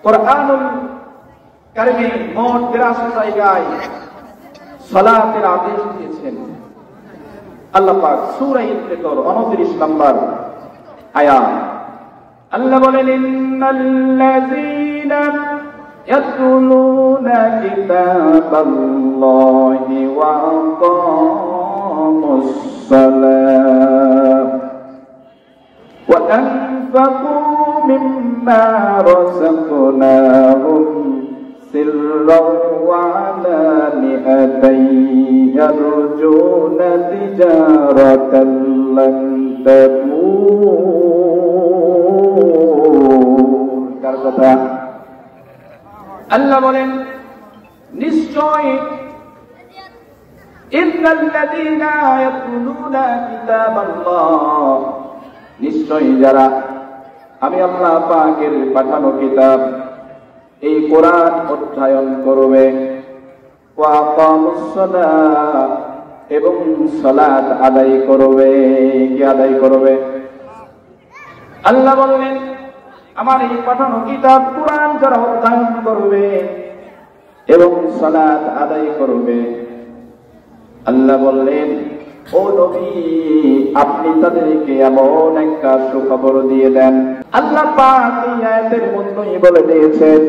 কুরআনুল কারীমে মোট 82 জায়গায় সালাতের আদেশ দিয়েছেন আল্লাহ পাক। সূরা ইনফিতর 29 নম্বর আয়াত আল্লাহ বলেন, ইন্নাল্লাযীনা ইয়াতলুনা কিতাবাল্লাহি ওয়া আকামুস সালাত ওয়া আনফাকু মিম্মা রাযাকনাহুম সিররাও ওয়া আলানিয়াতান ইয়ারজুনা তিজারাতান লান তাবুর। কার কথা? আল্লাহ বলেন, নিশ্চয় ইন্নাল্লাযীনা ইয়াতলুনা কিতাবাল্লাহ, নিশ্চয় যারা আমি আল্লাহ পাকের পাঠানো কিতাব এই কোরআন অধ্যয়ন করবে, ওয়া আকামুস সালাত, এবং সালাত আদায় করবে। কি আদায় করবে? আল্লাহ বললেন, আমার এই পাঠানো কিতাব কোরআন যারা অধ্যয়ন করবে এবং সালাত আদায় করবে, আল্লাহ বললেন, ও নবী, আপনি তাদেরকে এমন একটা সুখবর দিয়ে দেন। আল্লাহ পাক এই আয়াতের মধ্যেই বলে দিয়েছেন,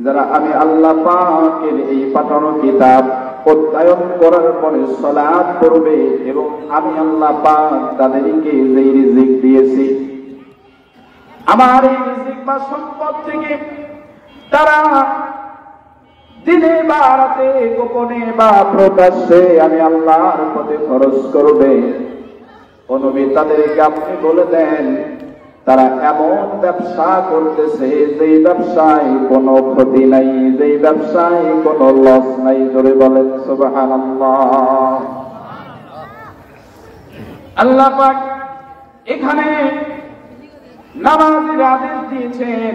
যারা আমি আল্লাহ পাকের এই পাঠানো কিতাব অধ্যয়ন করার পরে সালাত করবে এবং আমি আল্লাহ পাক তাদেরকে যেই রিজিক দিয়েছি, আমার এই রিজিক বা সম্পদ থেকে তারা দিনে বা রাতে, গোপনে বা প্রকাশ্যে আমি আল্লাহর পথে খরচ করবে, ও নবী তাদেরকে আপনি বলে দেন, তারা এমন ব্যবসা করতেছে যেই ব্যবসায় কোনো ক্ষতি নাই, যেই ব্যবসায় কোনো লস নাই। জোরে বলেন সুবহানাল্লাহ। আল্লাহ পাক এখানে নামাজের আদেশ দিয়েছেন,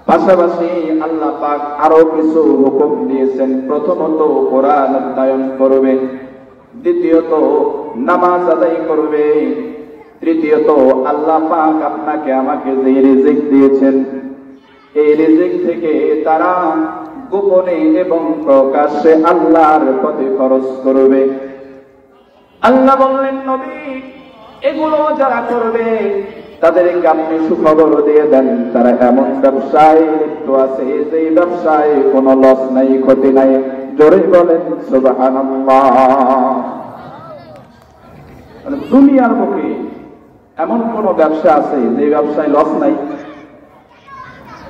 পাশাপাশি আল্লাহ পাক আরো কিছু হুকুম দিয়েছেন। প্রথমত কোরআন অধ্যয়ন করবে, দ্বিতীয়ত নামাজ আদায় করবে, তৃতীয়ত আল্লাহ পাক আপনাকে আমাকে যে রিজিক দিয়েছেন এই রিজিক থেকে তারা গোপনে এবং প্রকাশ্যে আল্লাহর পথে খরচ করবে। আল্লাহ বললেন, নবী এগুলো যারা করবে তাদেরকে আপনি সুখবর দিয়ে দেন, তারা এমন ব্যবসায় লিপ্ত আছে যে ব্যবসায় কোনো লস নাই, ক্ষতি নাই। জোরে বলেন সুবহানাল্লাহ। দুনিয়ার মুখে এমন কোন ব্যবসা আছে যে ব্যবসায় লস নাই?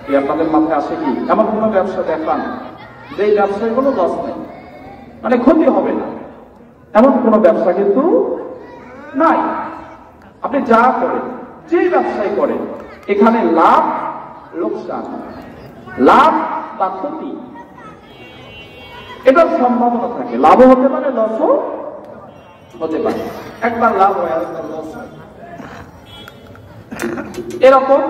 কি আপনাদের মাথায় আসে কি এমন কোন ব্যবসা দেখান যে ব্যবসায় কোনো লস নাই, মানে ক্ষতি হবে না? এমন কোন ব্যবসা কিন্তু নাই। আপনি যা করেন, যে ব্যবসায় করেন, এখানে লাভ লোকসান, লাভ বা ক্ষতি এটার সম্ভাবনা থাকে। লাভও হতে পারে, লসও হতে পারে। একবার লাভ হয়, আরেকবার লস হয়, এরকম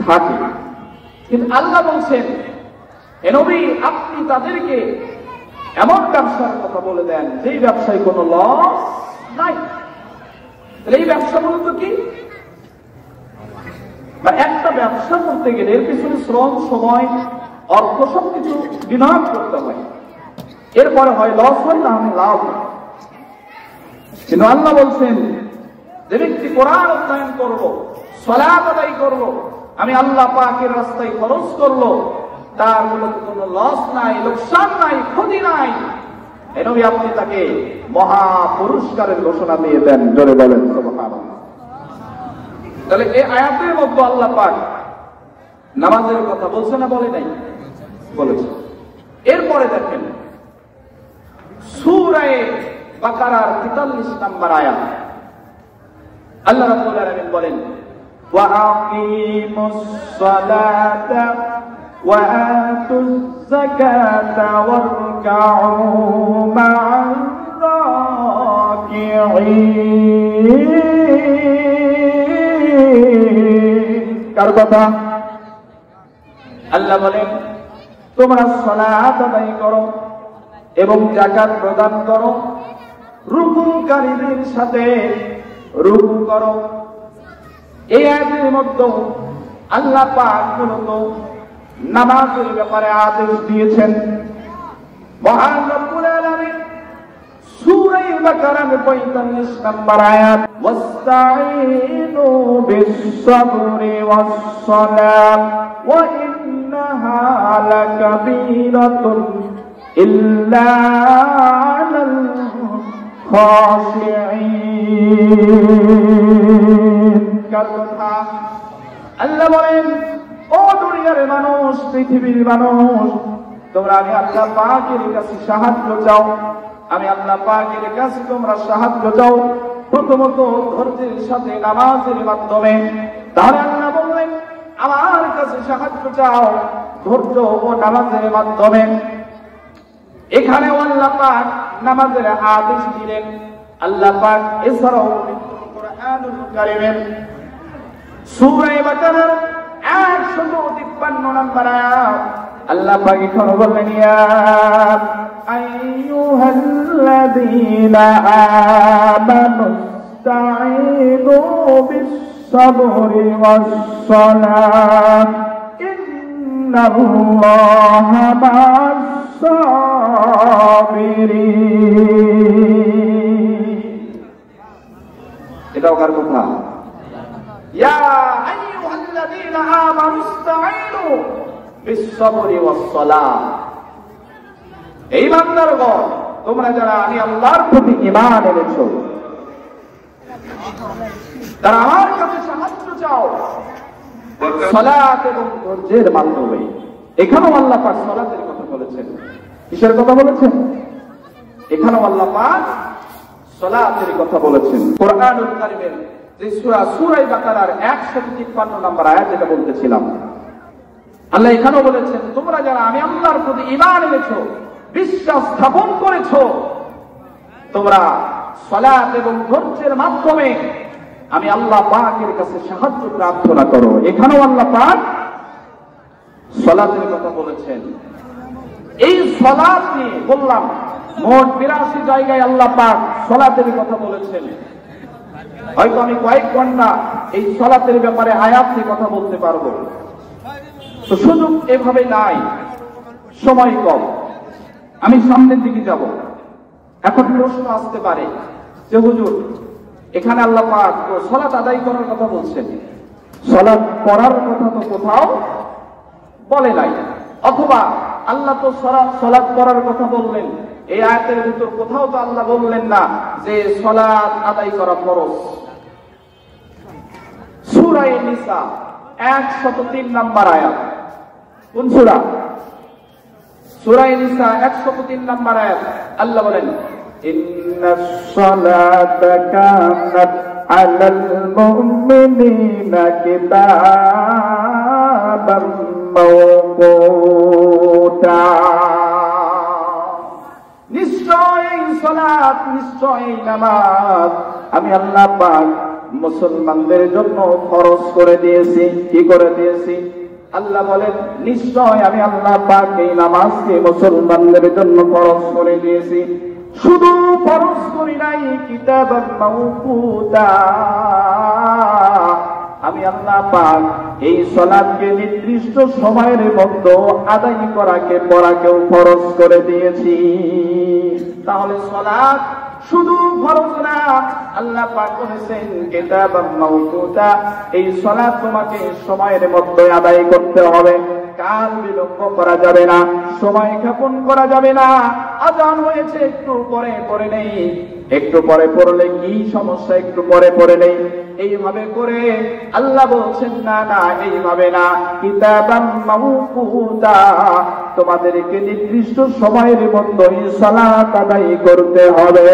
থাকে। কিন্তু আল্লাহ বলছেন, হে নবী আপনি তাদেরকে এমন ব্যবসার কথা বলে দেন যেই ব্যবসায় কোনো লস নাই। এই ব্যবসা মূলত কি? একটা ব্যবসা করতে গেলে এর পিছনে শ্রম, সময়, অর্থ সবকিছু বিনিয়োগ করতে হয়, এরপরে হয় লস, হয় না আমি লাভ। কিন্তু আল্লাহ বলছেন, যে ব্যক্তি কোরআন অধ্যয়ন করলো, সালাত আদায় করলো, আমি আল্লাহ পাকের রাস্তায় খরচ করলো, তার মূলত কোনো লস নাই, লোকসান নাই, ক্ষতি নাই। এই নবী আপনি তাকে মহা পুরস্কারের ঘোষণা দিয়ে দেন। জোরে বলেন সুবহানাল্লাহ। তাহলে এই আয়াতের মধ্যে আল্লাহ পাক নামাজের কথা বলছে না বলে নাই? বলেছে। এরপরে দেখেন সূরা বাকারার 43 নম্বর আয়াত, আল্লাহ রাব্বুল আলামিন বলেন, ওয়া আকিমুস সালাতা ওয়া আতুজ যাকাতা ওয়ারকাউ মা'আর রাকিঈন। কার কথা? আল্লাহ বলেন, তোমরা সালাত আদায় করো এবং যাকাত প্রদান করো, রুকুকারীদের সাথে রুকু করো। এই আয়াতের মধ্যে আল্লাহ পাক মূলত নামাজের ব্যাপারে আদেশ দিয়েছেন। মহান রব্বুল আলামিন সূরা বাকারার 45 নম্বর আয়াত, ওয়াস্তাঈনু বিস-সাবরি ওয়াস-সালাত ওয়া ইন্নাহা লাকাবীরাতুন ইল্লা আলাল খাশিঈন। কার কথা? আল্লাহ বলেন, ও দুনিয়ার মানুষ, পৃথিবীর মানুষ, তোমরা আমি আল্লাহ পাকের কাছে সাহায্য চাও। আমি আল্লাহ পাকের কাছে তোমরা সাহায্য চাও প্রথমত ধৈর্যের সাথে নামাজের মাধ্যমে। তাহলে আল্লাহ বললেন আমার কাছে সাহায্য চাও ধৈর্য ও নামাজের মাধ্যমে। এখানে আল্লাহ পাক নামাজের আদেশ দিলেন। আল্লাহ পাক এছাড়াও কুরআনুল কারীমের সূরা বাকারার 153 নম্বর আয়াত আল্লাহ পাক এখানে বললেন, ইয়া আইয়ুহাল্লাযীনা আমানু ইসতাঈনু বিস-সাবরি ওয়াস-সালাত ইন্নাল্লাহা মা'আস-সাবিরিন। এটাও কার কথা? ইয়া আইয়ুহাল্লাযীনা আমানু ইসতাঈনু বিস-সাবরি ওয়াস-সালাত। এই বান্দারগণ, তোমরা যারা আমি আল্লাহর প্রতি ঈমান এনেছো, তারা আমার কাছে সাহায্য চাও সালাত এবং ধৈর্যের মাধ্যমে। এখানেও আল্লাহ পাক সালাতের কথা বলেছেন। কিসের কথা বলেছেন? এখানেও আল্লাহ পাক সালাতের কথা বলেছেন। কুরআনুল কারীমের যে সূরা বাকারার 153 নম্বর আয়াত যেটা বলতেছিলাম, আল্লাহ এখানেও বলেছেন তোমরা যারা আমি আল্লাহর প্রতি ঈমান এনেছো, বিশ্বাস স্থাপন করেছো, তোমরা সালাত এবং ধৈর্যের মাধ্যমে আমি আল্লাহ পাকের কাছে সাহায্য প্রার্থনা করো। এখানেও আল্লাহ পাক সালাতের কথা বলেছেন। এই সালাত নিয়ে বললাম মোট 82 জায়গায় আল্লাহ পাক সালাতের কথা বলেছেন। হয়তো আমি কয়েক ঘন্টা এই সালাতের ব্যাপারে আয়াত নিয়ে কথা বলতে পারবো, তো সুযোগ এভাবে নাই, সময় কম। আমি সামনের দিকে যাব। এখন প্রশ্ন আসতে পারে যে হুজুর, এখানে আল্লাহ পাক তো সালাত আদায় করার কথা বলছেন, সালাত পড়ার কথা তো কোথাও বলে নাই, অথবা আল্লাহ তো সালাত পড়ার কথা বললেন, এই আয়াতের ভিতর কোথাও তো আল্লাহ বললেন না যে সালাত আদায় করা ফরজ। সূরা নিসা 103 নম্বর আয়াত। কোন সূরা? সূরা নিসা 103 নম্বর আয়াত। আল্লাহ বলেন, ইন্নাস সালাতা কানাত আলাল মুমিনিনা কিতাবাম মাওকুতা। নিশ্চয় সালাত, নিশ্চয় নামাজ আমি আল্লাহ পাক মুসলমানদের জন্য ফরজ করে দিয়েছি। কি করে দিয়েছি? আল্লাহ বলেন নিশ্চয় আমি আল্লাহ পাক এই নামাজকে মুসলমানদের জন্য ফরজ করে দিয়েছি। শুধু ফরজ করি নাই, কিতাবাম মাওকুতা, আমি আল্লাহ পাক এই সালাতকে নির্দিষ্ট সময়ের মধ্যে আদায় পড়াকেও ফরজ করে দিয়েছি। তাহলে সালাত শুধু ফরজ না, আল্লাহ পাক বলেছেন কিতাবাম মাওকুতা, এই সালাত তোমাকে সময়ের মধ্যে আদায় করতে হবে। কাল বিলম্ব করা যাবে না, সময় ক্ষেপণ করা যাবে না। আযান হয়েছে একটু পরে পড়ে নেই, একটু পরে পড়লে কি সমস্যা, একটু পরে পড়ে নেই, এইভাবে করে আল্লাহ বলছেন না না, এইভাবে না, কিতাবাম মাওকুতা, তোমাদেরকে নির্দিষ্ট সময়ের মধ্যে সালাত আদায় করতে হবে।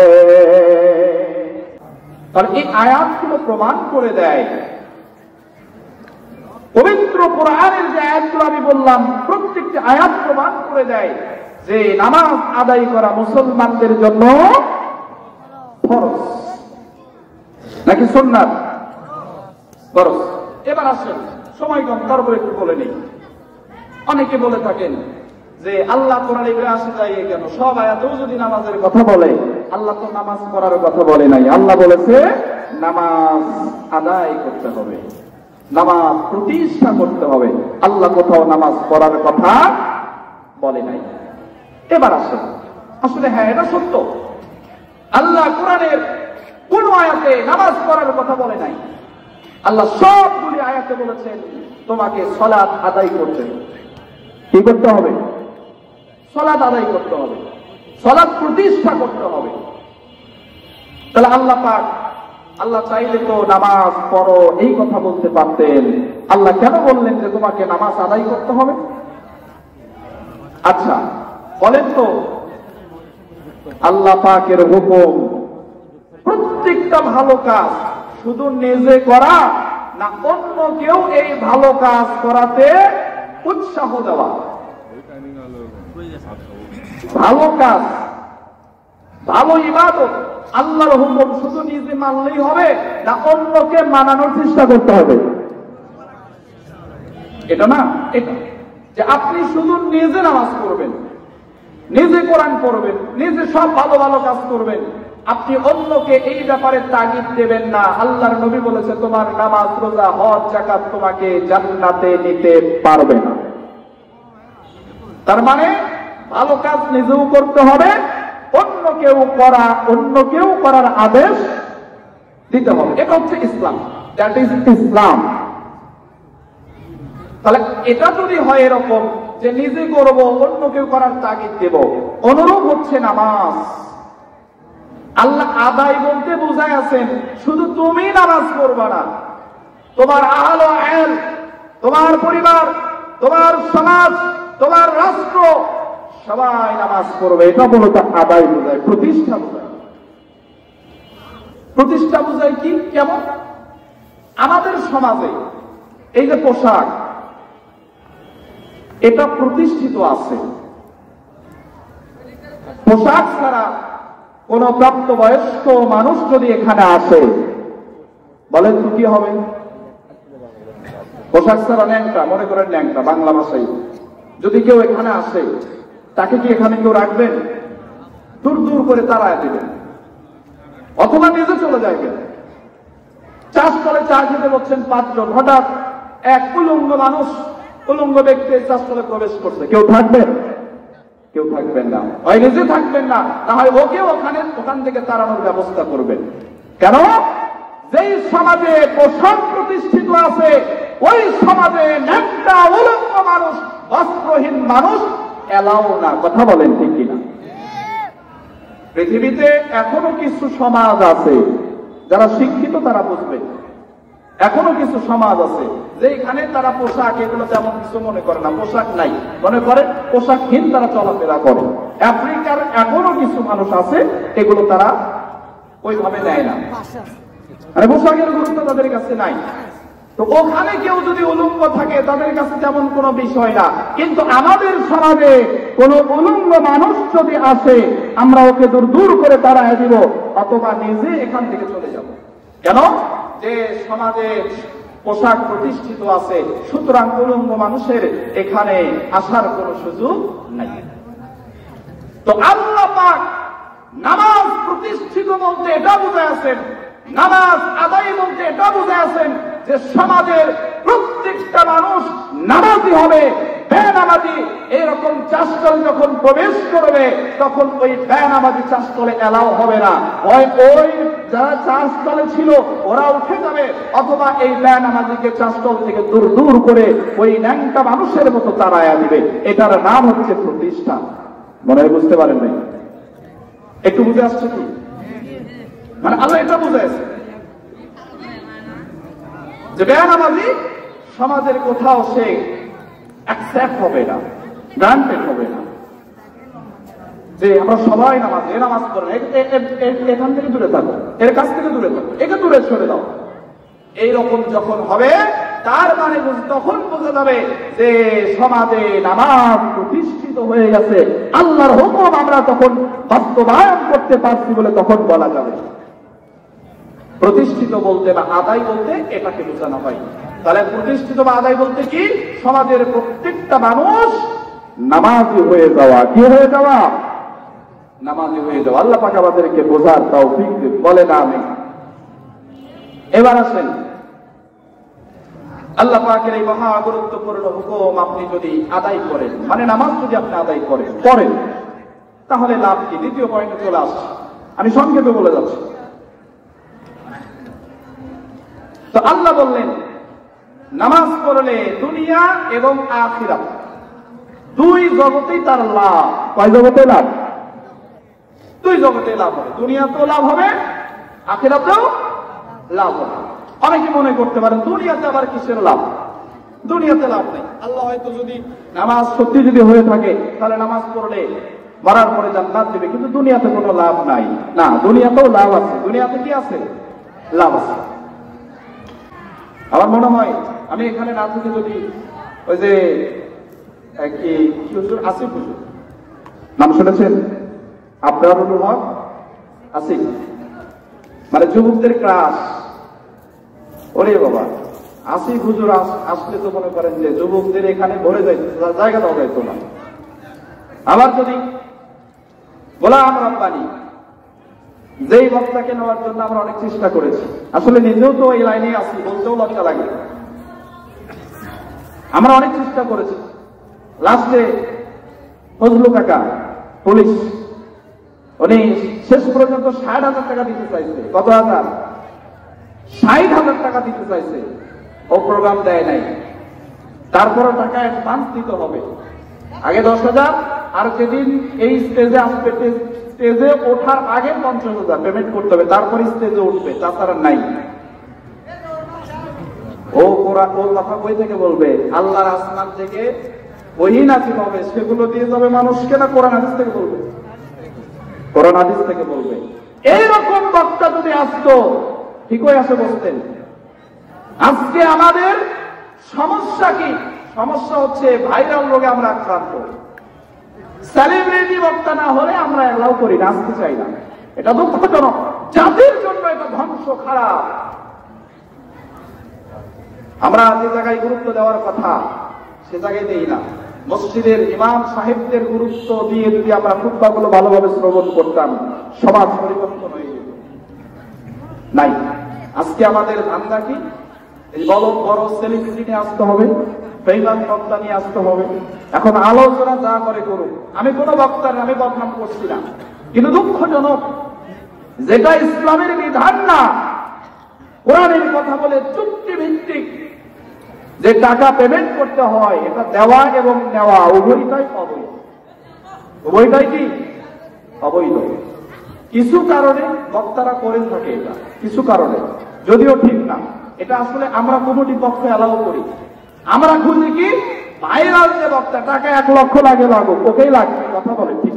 তাহলে এই আয়াতগুলো প্রমাণ করে দেয়, পবিত্র কোরআনের যে আয়াতগুলো আমি বললাম, প্রত্যেকটি আয়াত প্রমাণ করে দেয় যে নামাজ আদায় করা মুসলমানদের জন্য ফরজ নাকি সুন্নাত? ফরজ। এবার আসেন, সময় কম, তারপর একটু বলে নেই। অনেকে বলে থাকেন যে আল্লাহ কোরআনে আসে যায় কেন, সব আয়াতেও যদি নামাজের কথা বলে, আল্লাহ তো নামাজ পড়ার কথা বলে নাই, আল্লাহ বলেছে নামাজ আদায় করতে হবে। নামাজ প্রতিষ্ঠা করতে হবে। আল্লাহ কোথাও নামাজ পড়ার কথা বলে নাই। এবার আসেন, আসলে হ্যাঁ এটা সত্য, আল্লাহ কোরআনের কোন আয়াতে নামাজ পড়ার কথা বলে নাই। আল্লাহ সবগুলি আয়াতে বলেছেন তোমাকে সালাত আদায় করতে হবে। কি করতে হবে? সালাত আদায় করতে হবে, সালাত প্রতিষ্ঠা করতে হবে। তাহলে আল্লাহ পাক, আল্লাহ চাইলে তো নামাজ পড়ো এই কথা বলতে পারতেন। আল্লাহ কেন বললেন যে তোমাকে নামাজ আদায় করতে হবে? আচ্ছা বলেন তো, আল্লাহ পাকের হুকুম প্রত্যেকটা ভালো কাজ শুধু নিজে করা না অন্য কেউ এই ভালো কাজ করাতে উৎসাহ দেওয়া? ভালো কাজ, ভালো ইবাদত, আল্লাহর হুকুম শুধু নিজে মানলেই হবে না অন্যকে মানানোর চেষ্টা করতে হবে? এটা না, এটা যে আপনি শুধু নিজে নামাজ পড়বেন, নিজে কোরআন পড়বেন, নিজে সব ভালো ভালো কাজ করবেন, আপনি অন্যকে এই ব্যাপারে তাগিদ দেবেন না। আল্লাহর নবী বলেছে তোমার নামাজ, রোজা, হজ, যাকাত তোমাকে জান্নাতে নিতে পারবে না। তার মানে ভালো কাজ নিজেও করতে হবে, অন্য কেউ করার আদেশ দিতে হবে। এটা হচ্ছে ইসলাম, দ্যাট ইজ ইসলাম। তাহলে এটা যদি হয় এরকম যে নিজে করব, অন্য কেউ করার তাগিদ দেব, অনুরূপ হচ্ছে নামাজ। আল্লাহ আদায় বলতে বোঝায় আছেন শুধু তুমি নামাজ পড়বা না, তোমার আহল ও আহল, তোমার পরিবার, তোমার সমাজ, তোমার রাষ্ট্র সবাই নামাজ পড়বে। এটা মূলত আদায় বোঝায়, প্রতিষ্ঠা বোঝায়। প্রতিষ্ঠা বোঝায় কি, কেমন? আমাদের সমাজে এই যে পোশাক, এটা প্রতিষ্ঠিত আছে। পোশাক ছাড়া কোন প্রাপ্তবয়স্ক মানুষ যদি এখানে আসে, বলেন তো কি হবে? পোশাক ছাড়া ন্যাংটা, মনে করেন ন্যাংটা বাংলা ভাষায় যদি কেউ এখানে আসে, তাকে কি এখানে কেউ রাখবেন? দূর দূর করে তাড়ায় দিবেন, অথবা নিজে চলে যাবেন। চাষ করে চা খেতে বলছেন 5 জন, হঠাৎ এক উলঙ্গ মানুষ, উলঙ্গ ব্যক্তি চাষ করে প্রবেশ করছে, কেউ থাকবেন? কেউ থাকবেন না। হয় নিজে থাকবেন না, না হয় ওকে ওখান থেকে তাড়ানোর ব্যবস্থা করবেন। কেন? যেই সমাজে পোশাক প্রতিষ্ঠিত আছে ওই সমাজে ন্যাংটা উলঙ্গ মানুষ, বস্ত্রহীন মানুষ এলাও না। কথা বলেন ঠিক কিনা? পৃথিবীতে এখনো কিছু সমাজ আছে যারা শিক্ষিত, তারা বুঝবে। এখনো কিছু সমাজ আছে যেখানে তারা পোশাক এগুলো তেমন কিছু মনে করে না, পোশাক নাই মনে করে, পোশাকহীন তারা চলাফেরা করে। আফ্রিকার এখনো কিছু মানুষ আছে এগুলো তারা ওইভাবে নেয় না, মানে পোশাকের গুরুত্ব তাদের কাছে নাই। তো ওখানে কেউ যদি উলঙ্গ থাকে তাদের কাছে তেমন কোনো বিষয় না। কিন্তু আমাদের সমাজে কোন উলঙ্গ মানুষ যদি আসে, আমরা ওকে দূর দূর করে তাড়ায় দিব, অথবা নিজে এখান থেকে চলে যাব। কেন? যে সমাজে পোশাক প্রতিষ্ঠিত আছে, সুতরাং উলঙ্গ মানুষের এখানে আসার কোন সুযোগ নাই। তো আল্লাহ পাক নামাজ প্রতিষ্ঠিত বলতে এটা বুঝে আছেন, নামাজ আদায় বলতে এটা বুঝে আছেন যে সমাজের প্রত্যেকটা মানুষ নামাজি হবে। বেনামাজি এরকম চাষতল যখন প্রবেশ করবে, তখন ওই বেনামাজি চাষতলে এলাও হবে না। হয় ওই যারা চাষতলে ছিল ওরা উঠে যাবে, অথবা এই বেনামাজিকে চাষতল থেকে দূর দূর করে ওই ন্যাংটা মানুষের মতো তাড়ায়া দিবে। এটার নাম হচ্ছে প্রতিষ্ঠা। মনে হয় বুঝতে পারেন নাই? একটু বুঝে আসছে কি? মানে আল্লাহ এটা বুঝাইছে যে বেনামাজি সমাজের কোথাও সে অ্যাকসেপ্ট হবে না, গ্রান্টেড হবে না। যে আমরা সবাই নামাজ করেন, এখান থেকে দূরে থাকো, এর কাছ থেকে দূরে থাকো, একে দূরে সরে দাও, এইরকম যখন হবে তার মানে তখন বোঝা যাবে যে সমাজে নামাজ প্রতিষ্ঠিত হয়ে গেছে, আল্লাহর হুকুম আমরা তখন বাস্তবায়ন করতে পারছি বলে তখন বলা যাবে। প্রতিষ্ঠিত বলতে বা আদায় বলতে এটাকে বোঝানো হয়। তাহলে প্রতিষ্ঠিত বা আদায় বলতে কি? সমাজের প্রত্যেকটা মানুষ নামাজি হয়ে যাওয়া। কি হয়ে যাওয়া? নামাজি হয়ে যাওয়া। আল্লাহ পাক আমাদেরকে বোঝার তৌফিক বলেন আমিন। এবার আসেন, আল্লাহ পাকের এই মহা গুরুত্বপূর্ণ হুকুম আপনি যদি আদায় করেন, মানে নামাজ যদি আপনি আদায় করেন, তাহলে লাভ কি? দ্বিতীয় পয়েন্টে চলে আসছে, আমি সংক্ষেপে বলে যাচ্ছি। তো আল্লাহ বললেন নামাজ পড়লে দুনিয়া এবং আখিরাত দুই জগতেই তার লাভ। কয় জগতে লাভ? দুই জগতে লাভ হবে। দুনিয়াতেও লাভ হবে, আখিরাতেও লাভ হবে। অনেকে মনে করতে পারেন দুনিয়াতে আবার কিসের লাভ? দুনিয়াতে লাভ নেই। আল্লাহ হয়তো যদি নামাজ সত্যি যদি হয়ে থাকে তাহলে নামাজ পড়লে মরার পরে জান্নাত দেবে, কিন্তু দুনিয়াতে কোনো লাভ নাই। না, দুনিয়াতেও লাভ আছে। দুনিয়াতে কি আছে? লাভ আছে। আমার মনে হয় আমি এখানে না থেকে যদি ওই যে কি হুজুর আসিফ হুজুর নাম শুনেছেন? আবরারুল হক আসিফ, মানে যুবকদের ক্লাস। ওরে বাবা, আসিফ হুজুর আসলে তো মনে করেন যে যুবকদের এখানে ভরে যাইতো, জায়গা দেওয়া যাইতো না। আবার যদি গোলাম রব্বানী, যেই বক্তাকে নেওয়ার জন্য আমরা অনেক চেষ্টা করেছি, আসলে নিজেও তো এই লাইনে আছি, বলতেও লজ্জা লাগে। আমরা অনেক চেষ্টা করেছি। লাস্টে ফজলু কাকা পুলিশ, উনি শেষ পর্যন্ত 60,000 টাকা দিতে চাইছে। কত হাজার? 60,000 টাকা দিতে চাইছে। ও প্রোগ্রাম দেয় নাই। তারপরে টাকা অ্যাডভান্স দিতে হবে। আগে 10,000, আর যেদিন এই স্টেজে আসবে, স্টেজে ওঠার আগে 50,000 পেমেন্ট করতে হবে, তারপরে স্টেজে উঠবে, তাছাড়া নাই। ও কথা কই থেকে বলবে? আল্লাহর আসমান থেকে ওহী নাযিল হবে, সেগুলো দিয়ে যাবে মানুষকে, না কোরআন হাদিস থেকে বলবে? কোরআন হাদিস থেকে বলবে। এইরকম বক্তা যদি আসতো ঠিকই আসে বসতেন। আজকে আমাদের সমস্যা কি? সমস্যা হচ্ছে ভাইরাল রোগে আমরা আক্রান্ত। সেলিব্রিটি বক্তা না হলে আমরা এলাও করি না, আসতে চাই না। এটা দুঃখজনক, জাতির জন্য এটা ধ্বংস, খারাপ। আমরা যে জায়গায় গুরুত্ব দেওয়ার কথা সে জায়গায় দেই না। মসজিদের ইমাম সাহেবদের গুরুত্ব দিয়ে যদি আমরা খুতবাগুলো ভালোভাবে শ্রবণ করতাম, সমাজ পরিবর্তন হয়ে যেত। নাই, আজকে আমাদের ধান্দা কি? এই বড় বড় সেলিব্রিটি নিয়ে আসতে হবে, বেঈমান বক্তা নিয়ে আসতে হবে। এখন আলোচনা যা করে করুক, আমি কোনো বক্তার আমি বদনাম করছি না, কিন্তু দুঃখজনক যেটা ইসলামের বিধান না, কোরআনের কথা বলে চুক্তি ভিত্তিক যে টাকা পেমেন্ট করতে হয়, এটা দেওয়া এবং নেওয়া উভয়টাই অবৈধ। উভয়টাই কি? অবৈধ। কিছু কারণে বক্তারা করে থাকে এটা, কিছু কারণে, যদিও ঠিক না। এটা আসলে আমরা কমিটির পক্ষে অ্যালাউ করি। আমরা খুঁজি কি? ভাইরাল যে বক্তা, টাকা 1 লক্ষ লাগে, লাগুক, ওকেই লাগবে, কথা বলে ঠিক।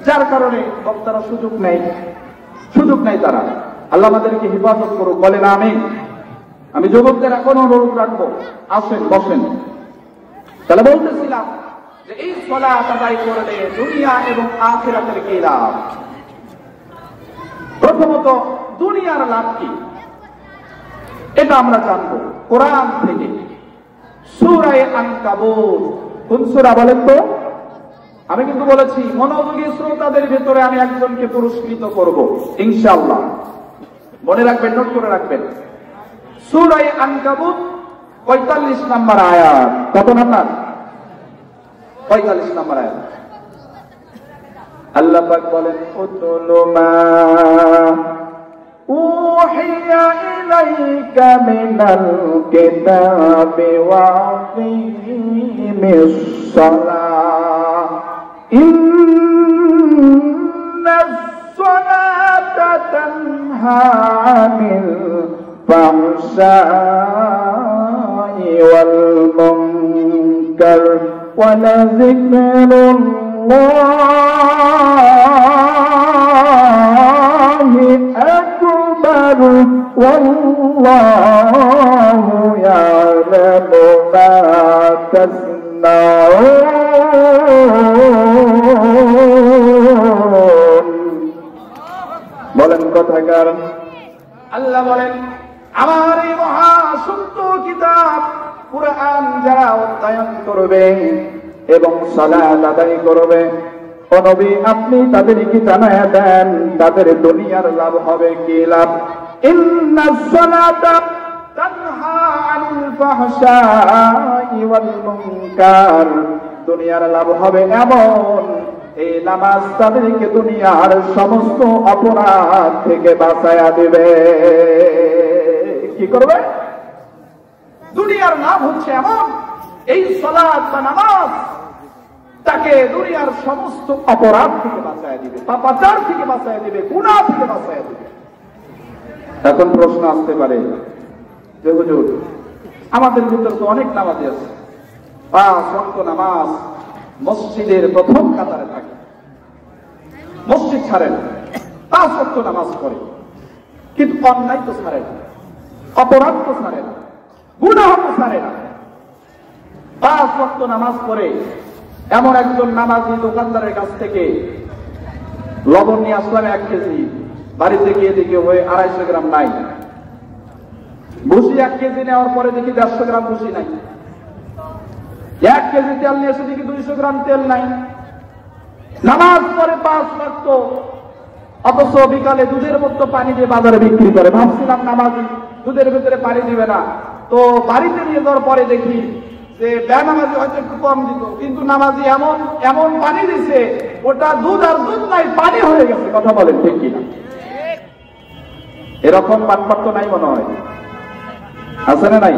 যার কারণে বক্তারা সুযোগ নেই তারা। আল্লাহ আমাদেরকে হেফাজত করুক, বলেন আমিন। আমি যুবকদের এখন অনুরোধ রাখবো, আসেন বসেন। তাহলে বলতেছিলাম যে এই সালাত আদায় করলে দুনিয়া এবং আখিরাতের কি লাভ? প্রথমত দুনিয়ার লাভ কি এটা আমরা জানবো কোরআন থেকে। সূরা আনকাবুত, কোন সূরা বলেন তো? আমি কিন্তু বলেছি মনোযোগী শ্রোতাদের ভিতরে আমি একজনকে পুরস্কৃত করব ইনশাআল্লাহ। মনে রাখবেন, নোট করে রাখবেন। সূরা আনকাবুত 45 নম্বর আয়াত। কত নম্বর? 45 নম্বর আয়াত। আল্লাহ পাক বলেন, উতলু মা উহিয়া ইলাইকা মিনাল কিতাবি ওয়া আকিমিস সালাহ ইন্নাস সালাতা তানহা আনিল ফাহশাই ওয়াল মুনকার ওয়া লাযিকরুল্লাহি আকবার ওয়াল্লাহু ইয়া'লামু মা তাসনাউন। বলেন কথাকার। আল্লাহ বলেন, আমার এই মহা সত্য কিতাব কুরআন যারা অধ্যয়ন করবে এবং সালাত আদায় করবে, ও নবী আপনি তাদেরকে জানায়া দেন তাদের দুনিয়ার লাভ হবে। কি লাভ? ইন্নাস সালাতা তানহা আনিল ফাহশাই ওয়াল মুনকার, দুনিয়ার লাভ হবে এমন এই নামাজ তাদেরকে দুনিয়ার সমস্ত অপরাধ থেকে বাঁচায়া দিবে। কি করবে? দুনিয়ার লাভ হচ্ছে এমন এই সালাত বা নামাজ তাকে দুনিয়ার সমস্ত অপরাধ থেকে বাঁচায়া দিবে, পাপাচার থেকে বাঁচায়া দিবে, গুনাহ থেকে বাঁচায়া দিবে। এখন প্রশ্ন আসতে পারে যে হুজুর, আমাদের ভিতরে তো অনেক নামাজি আছে, 5 ওয়াক্ত নামাজ মসজিদের প্রথম কাতারে থাকে, মসজিদ ছাড়ে না, 5 ওয়াক্ত নামাজ পড়ে, কিন্তু অন্যায় তো ছাড়ে না, অপরাধ তো ছাড়ে না, গুনাহ তো ছাড়ে না। 5 ওয়াক্ত নামাজ পড়ে এমন একজন নামাজি দোকানদারের কাছ থেকে লবণ নিয়ে আসলাম 1 কেজি, বাড়িতে গিয়ে দেখি হয়ে 250 গ্রাম নাই। ভুসি 1 কেজি নেওয়ার পরে দেখি 150 গ্রাম ভুসি নাই। 1 কেজি তেল নিয়ে এসে দেখি 200 গ্রাম তেল নাই। নামাজ পড়ে 5 ওয়াক্ত, অথচ বিকালে দুধের মতো পানি দিয়ে বাজারে বিক্রি করে। ভাবছিলাম নামাজি দুধের ভিতরে পানি দিবে না, তো বাড়িতে নিয়ে যাওয়ার পরে দেখি যে বেনামাজি হয়তো একটু কম দিত, কিন্তু নামাজি এমন এমন পানি দিছে, ওটা দুধ আর দুধ নাই, পানি হয়ে গেছে। কথা বলেন ঠিক কিনা? এরকম পাটপাট তো নাই মনে হয়, আছে না নাই?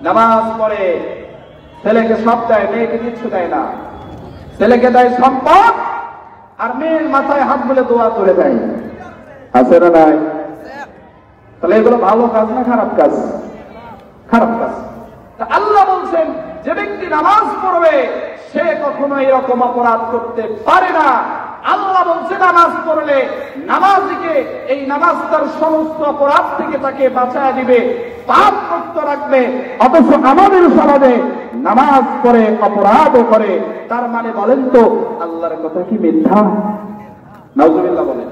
নামাজ পড়ে ছেলেকে সব দেয়, মেয়েকে কিচ্ছু দেয় না। ছেলেকে দেয় সম্পদ আর মেয়ের মাথায় হাত বলে দোয়া করে দেয়, আছে না নাই? তাহলে এগুলো ভালো কাজ না খারাপ কাজ? খারাপ কাজ। আল্লাহ বলছেন যে ব্যক্তি নামাজ পড়বে সে কখনো এরকম অপরাধ করতে পারে না। আল্লাহ বলছে নামাজ পড়লে নামাজিকে এই নামাজ তার সমস্ত অপরাধ থেকে তাকে বাঁচায় দিবে, পাপ মুক্ত রাখবে। অথচ আমাদের সমাজে নামাজ পড়ে অপরাধও করে। তার মানে বলেন তো আল্লাহর কথা কি মিথ্যা? নাউজুবিল্লাহ বলেন।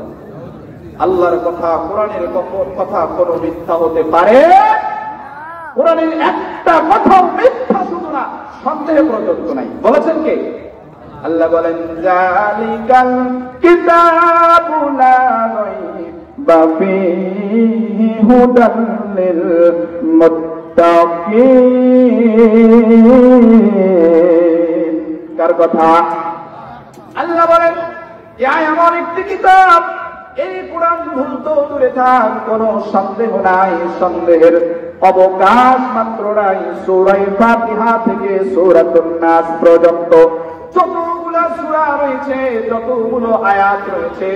আল্লাহর কথা, কোরআনের কথা কোনো মিথ্যা হতে পারে? কোরআনের একটা কথাও মিথ্যা শুধু না, সন্দেহ পর্যন্ত নাই। বলেছেন কে? আল্লাহ বলেন যালিকাল কিতাবু লা রাইবা ফীহি হুদাল লিল মুত্তাকিন। কার কথা? আল্লাহ বলেন এমন একটি কিতাব, এই কোরআন ভুল তো দূরে থাক, কোন সন্দেহ নাই, সন্দেহের অবকাশ মাত্র নাই। সূরা ফাতিহা থেকে সূরাতুন নাস পর্যন্ত যতগুলো সূরা রয়েছে, যতগুলো আয়াত রয়েছে,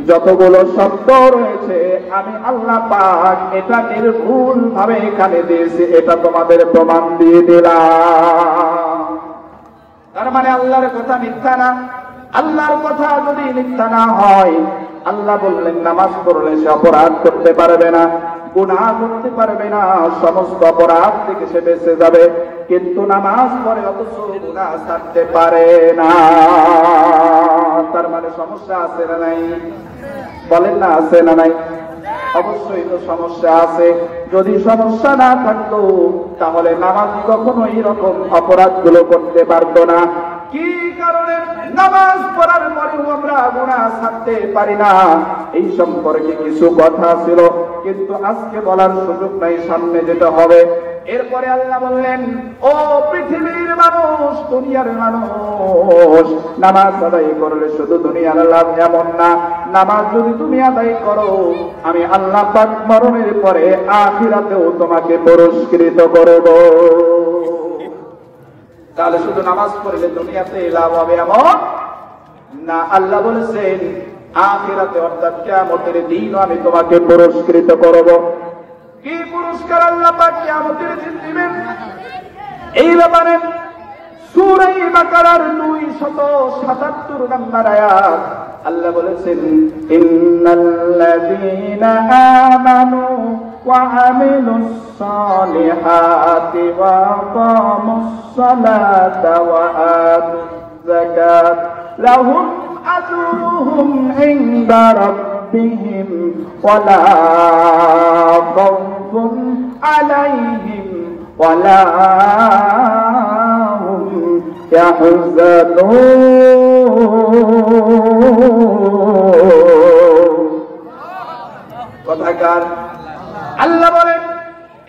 যতগুলো শব্দ রয়েছে, আমি আল্লাহ পাক এটা নির্ভুল ভাবে এখানে দিয়েছি, এটা তোমাদের প্রমাণ দিয়ে দিলাম। তার মানে আল্লাহর কথা মিথ্যা না। আল্লাহর কথা যদি মিথ্যা না হয়, আল্লাহ বললেন নামাজ পড়লে সে অপরাধ করতে পারবে না, গুনাহ করতে পারবে না, সমস্ত অপরাধ থেকে সে বেঁচে যাবে। কিন্তু নামাজ পড়ে অথচ গুনাহ ছাড়তে পারে না। তার মানে সমস্যা আছে না নাই? বলেন না, আছে না নাই? অবশ্যই তো সমস্যা আছে। যদি সমস্যা না থাকতো তাহলে নামাজি কখনো এইরকম অপরাধগুলো করতে পারতো না। কি কারণে নামাজ পড়ার পরেও আমরা গুনাহ ছাড়তে পারি না, এই সম্পর্কে কিছু কথা ছিল, কিন্তু আজকে বলার সুযোগ নাই, সামনে যেতে হবে। এরপরে আল্লাহ বললেন, ও পৃথিবীর মানুষ, দুনিয়ার মানুষ, নামাজ আদায় করলে শুধু দুনিয়ার লাভ এমন না। নামাজ যদি তুমি আদায় করো, আমি আল্লাহ পাক মরণের পরে আখিরাতেও তোমাকে পুরস্কৃত করব। তাহলে শুধু নামাজ পড়লে দুনিয়াতে লাভ হবে এমন না। আল্লাহ বলেছেন আখিরাতে অর্থাৎ কিয়ামতের দিন আমি তোমাকে পুরস্কৃত করব। কি পুরস্কার আল্লাহ পাক কিয়ামতের দিন দিবেন, এই ব্যাপারে সূরা বাকারার 277 নম্বর আয়াত আল্লাহ বলেছেন, ইন্নাল্লাযীনা আমানু ওয়া আমিলুস সালিহাতি ওয়া আকামুস সালাতা ওয়া আতুজ যাকাত লাহুম আজরুহুম ইনদা রাব্বিহিম ওয়া লা খাউফুন আলাইহিম ওয়া লা হুম ইয়াহজানুন। কথাকার আল্লাহ বলেন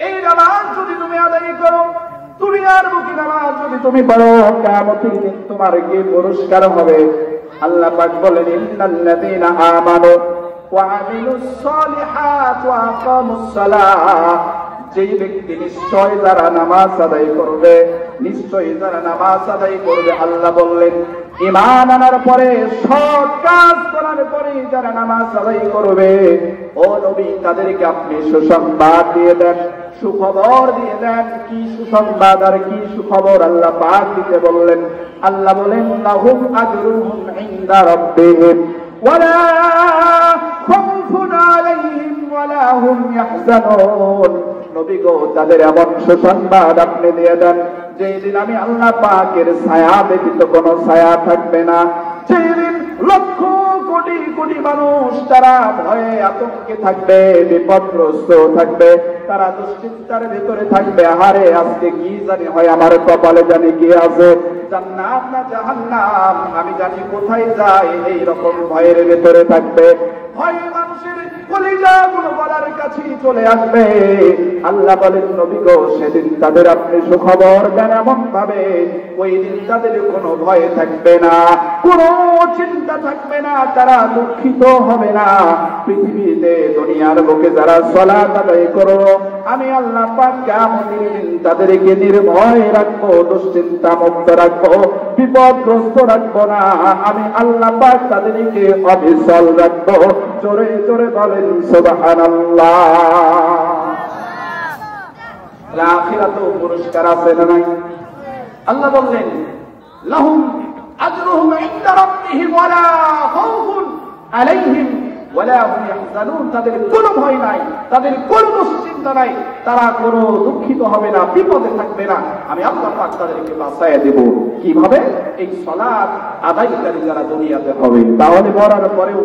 এই নামাজ যদি তুমি আদায় করো। দুনিয়ার বুকে নামাজ যদি তুমি পড়ো, কিয়ামতের দিন তোমার কি পুরস্কার হবে? আল্লাহ পাক বলেন, ইন্নাল্লাযীনা আমানু ওয়া আমিলুস সালিহাত ওয়া আকামুস সালাহ, যেই ব্যক্তি নিশ্চয় যারা নামাজ আদায় করবে, নিশ্চয় যারা নামাজ আদায় করবে, আল্লাহ বললেন ঈমান আনার পরে, সৎ কাজ করার পরে যারা নামাজ আদায় করবে, ও নবী তাদেরকে আপনি সুসংবাদ দিয়ে দেন, সুখবর দিয়ে দেন। কি সুসংবাদ আর কি সুখবর আল্লাহ পাক দিতে বললেন? আল্লাহ বলেন, লাহুম আজরুহুম ইনদা রাব্বিহিম ওয়ালা খাউফুন আলাইহিম ওয়ালা হুম ইয়াহজানুন। নবী গো, তাদের এমন সুসংবাদ আপনি দিয়ে দেন, যেই দিন আমি আল্লাহ পাকের ছায়া ব্যতীত কোনো ছায়া থাকবে না। সেই দিন লক্ষ কোটি কোটি মানুষ তারা ভয়ে আতঙ্কে থাকবে, বিপদগ্রস্ত থাকবে, তারা দুশ্চিন্তার ভিতরে থাকবে। আহারে, আজকে কি জানি হয়, আমার কপালে জানি কি আছে, জান্নাত না জাহান্নাম, আমি জানি কোথায় যাই, এইরকম ভয়ের ভিতরে থাকবে। ভয়ে মানুষের কলিজাগুলো গলার কাছে চলে আসবে। আল্লাহ বলেন, নবী গো, সেদিন তাদের আপনি সুখবর দেন এমন ভাবে, ওই দিন তাদের কোনো ভয় থাকবে না, কোনো চিন্তা থাকবে না, তারা দুঃখিত হবে না। পৃথিবীতে দুনিয়ার বুকে যারা সালাত আদায় করো, আমি আল্লাহ পাক কিয়ামতের দিন তাদেরকে নির্ভয় রাখবো, দুশ্চিন্তা মুক্ত রাখবো, বিপদগ্রস্ত রাখবো না। আমি আল্লাহ পাক তাদেরকে অবিচল রাখবো। জোরে জোরে বলেন সুবহানাল্লাহ। আখিরাতেও পুরস্কার আছে না নাই? আল্লাহ বললেন, লাহুম আজরুহুম ইনদা রাব্বিহিম ওয়ালা খাউফুন আলাইহিম ওয়ালা হুম ইয়াহজানুন। তাদের কোনো ভয় নাই, তাদের কোনো দুশ্চিন্তা নাই, তারা কোনো দুঃখিত হবে না, বিপদে থাকবে না। আমি আল্লাহ পাক তাদেরকে বাঁচাইয়া দেব। কিভাবে? এই সালাত আদায়কারী যারা দুনিয়াতে হবে, তাহলে মরার পরেও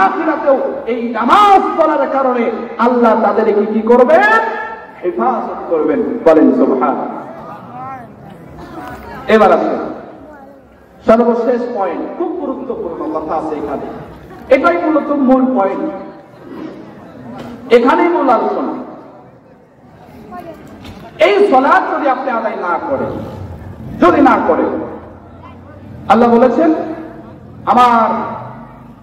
আখিরাতেও এই নামাজ পড়ার কারণে আল্লাহ তাদেরকে কি করবেন? হেফাজত করবেন। বলেন সুবহানাল্লাহ। এবার আসুন সর্বশেষ পয়েন্ট, খুব গুরুত্বপূর্ণ কথা আছে এখানে, এটাই মূলত মূল পয়েন্ট, এখানেই মূল আলোচনা। এই সালাত যদি আপনি আদায় না করেন, যদি না করেন, আল্লাহ বলেছেন, আমার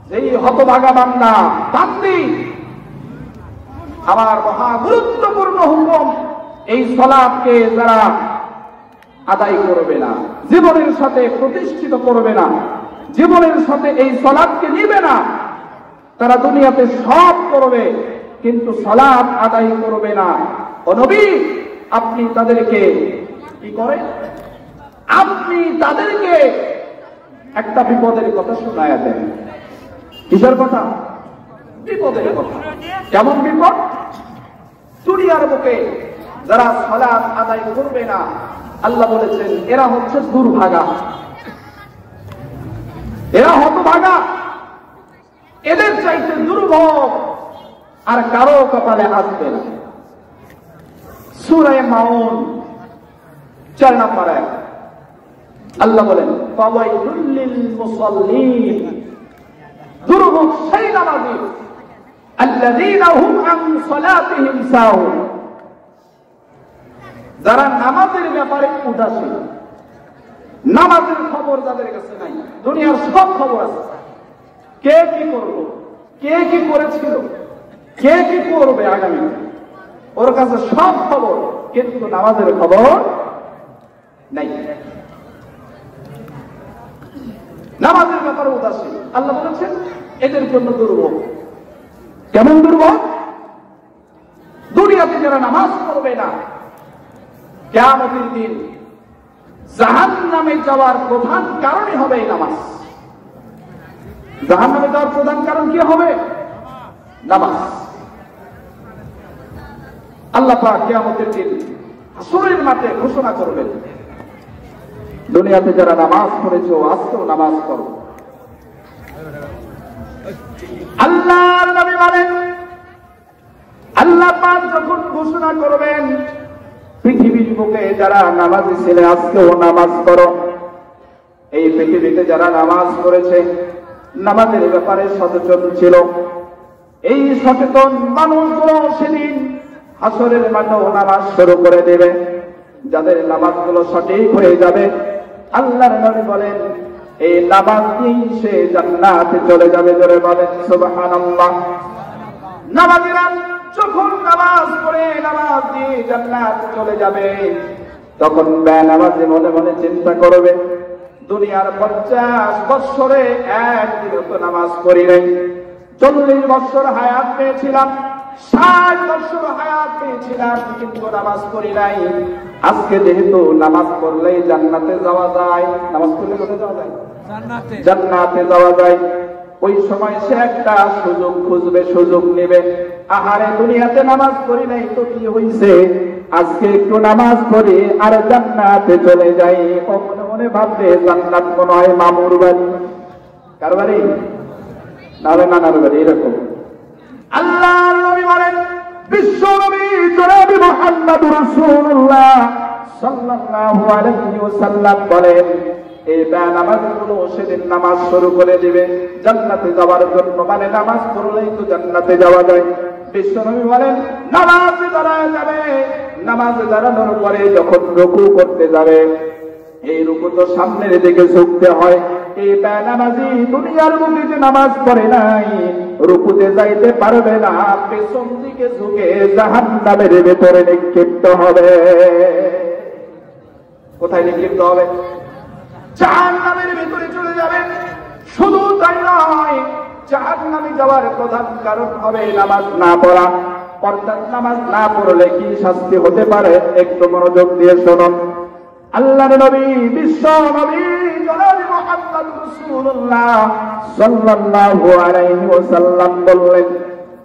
যেই হতভাগা বান্দা বান্দি, আমার মহা গুরুত্বপূর্ণ হুকুম, এই সালাতকে যারা আদায় করবে না, জীবনের সাথে প্রতিষ্ঠিত করবে না, জীবনের সাথে এই সালাতকে নিবে না, তারা দুনিয়াতে সব করবে কিন্তু সালাত আদায় করবে না। ও নবী, আপনি তাদেরকে কি করে? আপনি তাদেরকে একটা বিপদের কথা শোনায়া দেন। কিসের কথা? বিপদের কথা। কেমন বিপদ? দুনিয়ার বুকে যারা সালাত আদায় করবে না, আল্লাহ বলেছেন এরা হচ্ছে দুর্ভাগা, এরা হতভাগা, এদের চাইতে দুর্ভোগ আর কারো কপালে আসবে না। সূরা মাউন 4 নম্বর আয়াত আল্লাহ বলেন, ফাওয়াইলুল লিল মুসাল্লিন, দুর্ভোগ সেই নামাজি আল্লাযীনা হুম আন সালাতিহিম সাহুন, যারা নামাজের ব্যাপারে উদাসীন, নামাজের খবর যাদের কাছে নাই, দুনিয়ার সব খবর আছে, কে কি করলো, কে কি করেছিল, কে কি করবে আগামী, ওর কাছে সব খবর, কিন্তু নামাজের খবর নাই। নামাজের ব্যাপারে উদাসীন, আল্লাহ বলেছেন এদের জন্য দুর্ভোগ। কেমন দুর্ভোগ? দুনিয়াতে যারা নামাজ পড়বে না, কিয়ামতের দিন জাহান্নামে যাওয়ার প্রধান কারণই হবে এই নামাজ। জাহান্নামে যাওয়ার প্রধান কারণ কি হবে? নামাজ। আল্লাহ পাক কিয়ামতের দিন হাসরের মাঠে ঘোষণা করবেন, দুনিয়াতে যারা নামাজ পড়েছো আজকেও নামাজ পড়ো। আল্লাহর নবী বলেন, আল্লাহ পাক যখন ঘোষণা করবেন পৃথিবীর বুকে যারা নামাজি ছিলে আজকেও নামাজ পড়ো, এই পৃথিবীতে যারা নামাজ পড়েছে, নামাজের ব্যাপারে সচেতন ছিল, এই সচেতন মানুষগুলো সেদিন হাসরের মাঠেও নামাজ শুরু করে দেবে। যাদের নামাজগুলো সঠিক হয়ে যাবে, আল্লাহর নবী বলেন এই নামাজ দিয়েই সে জান্নাতে চলে যাবে। জোরে বলেন সুবহানাল্লাহ। নামাজিরা যখন নামাজ পড়ে নামাজ দিয়ে জান্নাতে চলে যাবে, তখন বেনামাজি মনে মনে চিন্তা করবে, দুনিয়ার 50 বছরে একদিনও তো নামাজ পড়ি নাই, 40 বছর হায়াত পেয়েছিলাম, 60 বছর হায়াত পেয়েছিলাম, কিন্তু নামাজ পড়ি নাই। আজকে যেহেতু নামাজ পড়লেই জান্নাতে যাওয়া যায়, নামাজ পড়লে কোথায় যাওয়া যায়? জান্নাতে যাওয়া যায়। ওই সময় সে একটা সুযোগ খুঁজবে, সুযোগ নেবে। আহারে দুনিয়াতে নামাজ পড়ি নাই তো কি হইছে, আজকে একটু নামাজ পড়ি আর জান্নাতে চলে যাই। ও মনে মনে ভাববে জান্নাত মনে হয় মামুর বাড়ি। কার বাড়ি? নারে নানার বাড়ি। এরকম আল্লাহর নবী বলেন, বিশ্ব নবী জনাবে মুহাম্মদুর রাসূলুল্লাহ সাল্লাল্লাহু আলাইহি ওয়াসাল্লাম বলেন, এই বেনামাজিগুলো সেদিন নামাজ শুরু করে দিবে জান্নাতে যাওয়ার জন্য। মানে নামাজ পড়লেই তো জান্নাতে যাওয়া যায়। বিশ্ব নবী বলেন, নামাজে দাঁড়ায় যাবে, নামাজে দাঁড়ানোর পরে যখন রুকু করতে যাবে, এই রুকু তো সামনের দিকে ঝুঁকতে হয়। এই বেনামাজি দুনিয়ার মুখে যে নামাজ পড়ে নাই, রুকুতে যাইতে পারবে না, পেছন দিকে ঝুঁকে জাহান্নামের ভেতরে নিক্ষিপ্ত হবে। কোথায় নিক্ষিপ্ত হবে? জাহান্নামের ভেতরে চলে যাবে। শুধু তাই নয়, জাহান্নামে যাওয়ার প্রধান কারণ হবে নামাজ না পড়া। অর্থাৎ নামাজ না পড়লে কি শাস্তি হতে পারে, একটু মনোযোগ দিয়ে শুনুন। আল্লাহর নবী, বিশ্ব নবী জনাবে মুহাম্মদ রাসূলুল্লাহ সাল্লাল্লাহু আলাইহি ওয়াসাল্লাম বললেন,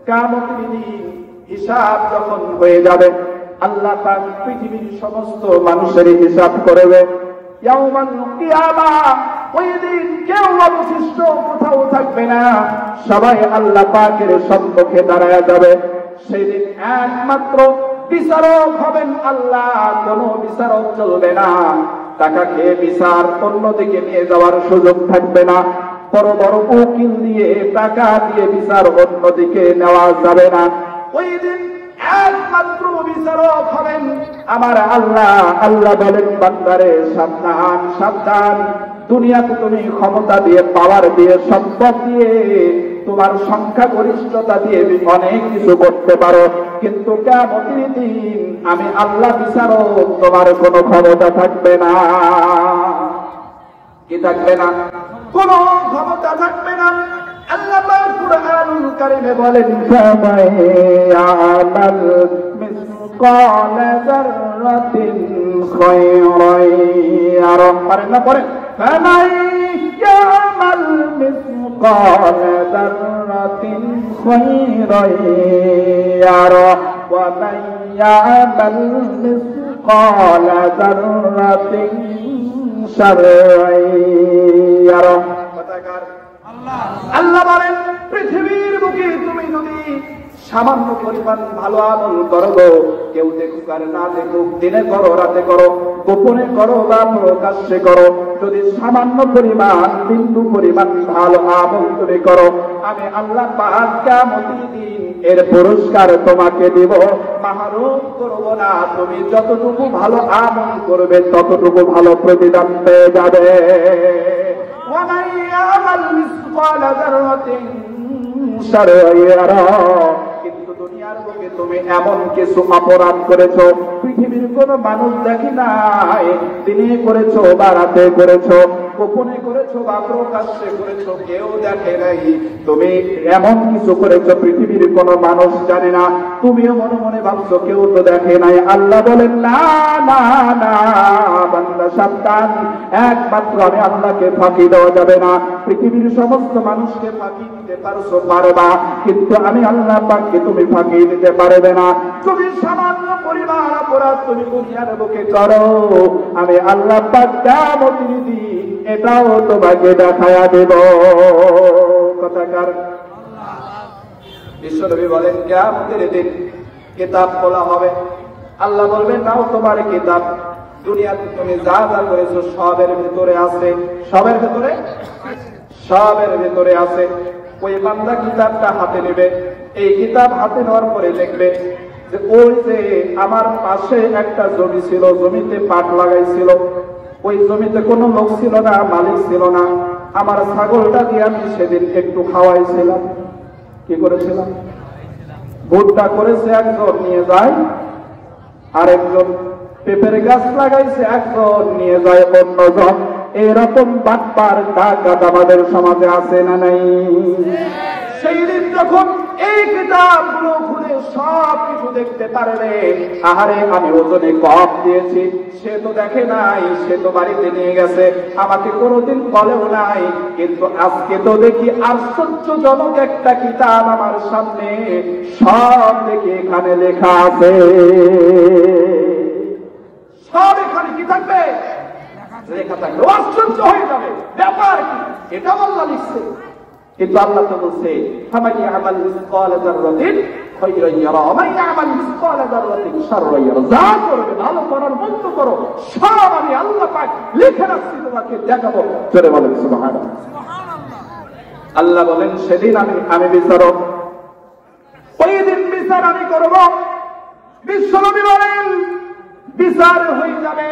কিয়ামতের দিন হিসাব যখন হয়ে যাবে, আল্লাহ পাক পৃথিবীর সমস্ত মানুষের হিসাব করবে। ইয়াউমাল কিয়ামাহ, ওই দিন কেউ অবশিষ্ট কোথাও থাকবে না, সবাই আল্লাহ পাকের সম্মুখে দাঁড়ায়া যাবে। সেদিন একমাত্র বিচারক হবেন আল্লাহ, কোন বিচারক চলবে না। টাকা খেয়ে বিচার অন্যদিকে নিয়ে যাওয়ার সুযোগ থাকবে না। বড় বড় উকিল দিয়ে টাকা দিয়ে বিচার অন্যদিকে নেওয়া যাবে না। ওই দিন একমাত্র বিচারক হবেন আমার আল্লাহ। আল্লাহ বলেন, বান্দারে সাবধান সাবধান, দুনিয়াতে তুমি ক্ষমতা দিয়ে, পাওয়ার দিয়ে, সম্পদ দিয়ে, তোমার সংখ্যাগরিষ্ঠতা দিয়ে অনেক কিছু করতে পারো, কিন্তু কিয়ামতের দিন আমি আল্লাহ বিচারক, তোমার কোনো ক্ষমতা থাকবে না। কি থাকবে না? কোনো ক্ষমতা থাকবে না। আল্লাহ পাক কুরআনুল কারীমে বলেন, ফামায়ামাল মিসকাল যাররাতিন খায়রান ইয়ারা। পারেন না? পড়েন। ফামায়ামাল মিসকাল যাররাতিন খায়রান ইয়ারা ওয়া মায়ামাল মিসকাল যাররাতিন শাররান ইয়ারা। আল্লাহ বলেন, পৃথিবীর বুকে তুমি যদি সামান্য পরিমাণ ভালো আমল করো, কেউ দেখুক আর না দেখুক, দিনে করো রাতে করো, গোপনে করো বা প্রকাশ্যে করো, যদি সামান্য পরিমাণ, বিন্দু পরিমাণ ভালো আমল তুমি করো, আমি আল্লাহ পাক কিয়ামতের দিন এর পুরস্কার তোমাকে দিব, মাহরুম করব না। তুমি যতটুকু ভালো আমল করবে ততটুকু ভালো প্রতিদান পেয়ে যাবে। ومن يعمل مثقال ذرة شرا يره। কিন্তু দুনিয়ার বুকে তুমি এমন কিছু অপরাধ করেছো, পৃথিবীর কোন মানুষ দেখে নাই। দিনে করেছো বা রাতে করেছো, গোপনে করেছো বা প্রকাশ্যে করেছো, কেউ দেখে নাই। তুমি এমন কিছু করেছো পৃথিবীর কোন মানুষ জানে না, তুমিও মনে মনে ভাবছো কেউ তো দেখে নাই। আল্লাহ বলেন, না না না বান্দা সাবধান, একমাত্র আমি আল্লাহকে ফাঁকি দেওয়া যাবে না। পৃথিবীর সমস্ত মানুষকে ফাঁকি দিতে পারছো, পারবা, কিন্তু আমি আল্লাহ পাককে তুমি ফাঁকি দিতে পারবে না। তুমি সামান্য পরিমাণ অপরাধ তুমি দুনিয়ার বুকে করো, আমি আল্লাহ পাক কিয়ামতের দিন এটাও তোমাকে দেখায়া দেব। কথাকার বিশ্বনবী বলেন, কিয়ামতের দিন কিতাব খোলা হবে। আল্লাহ বলবেন, নাও তোমার কিতাব। দুনিয়াতে তুমি যা যা করেছো সবের ভিতরে আছে। সবের ভিতরে? সবের ভিতরে আছে। ওই বান্দা কিতাবটা হাতে নেবে। এই কিতাব হাতে নেওয়ার পরে লিখবে যে ওই যে আমার পাশে একটা জমি ছিল, জমিতে পাট লাগাইছিল, ওই জমিতে কোনো লোক ছিল না, মালিক ছিল না, আমার ছাগলটা দিয়ে আমি সেদিন একটু খাওয়াইছিলাম। কি করেছিলাম? ভুট্টা করেছে একজন নিয়ে যায়, আর একজন পেঁপের গাছ লাগাইছে একজন নিয়ে যায় অন্যজন। এরকম বাটপার ডাকাত আমাদের সমাজে আছে না নাই? সেই দিন যখন এই কিতাবগুলো খুলে সব কিছু দেখতে পারবে, আহারে আমি ওজনে কম দিয়েছি, সে তো দেখে নাই, সে তো বাড়িতে নিয়ে গেছে, আমাকে কোনোদিন বলেও নাই, কিন্তু আজকে তো দেখি আশ্চর্যজনক একটা কিতাব আমার সামনে, সব দেখি এখানে লেখা আছে। সব এখানে কি থাকবে? লেখা থাকবে। আশ্চর্য হয়ে যাবে, ব্যাপার কি? এটাও আল্লাহ লিখছে। কিন্তু আল্লাহ তো বলছে ফামান ইয়ামাল মিসকালা যাররাতিন খায়রান ইয়ারা ওয়া মান ইয়ামাল মিসকালা যাররাতিন শাররান ইয়ারা। যা করবে, ভালো করার মন্দ করো, সব আমি আল্লাহ পাক লিখে রাখছি, তোমাকে দেখাবো। জোরে বলেন সুবহানাল্লাহ। আল্লাহ বলেন সেদিন আমি বিচারক, ওই দিন বিচার আমি করব। বিশ্বনবী বলেন বিচার হয়ে যাবে,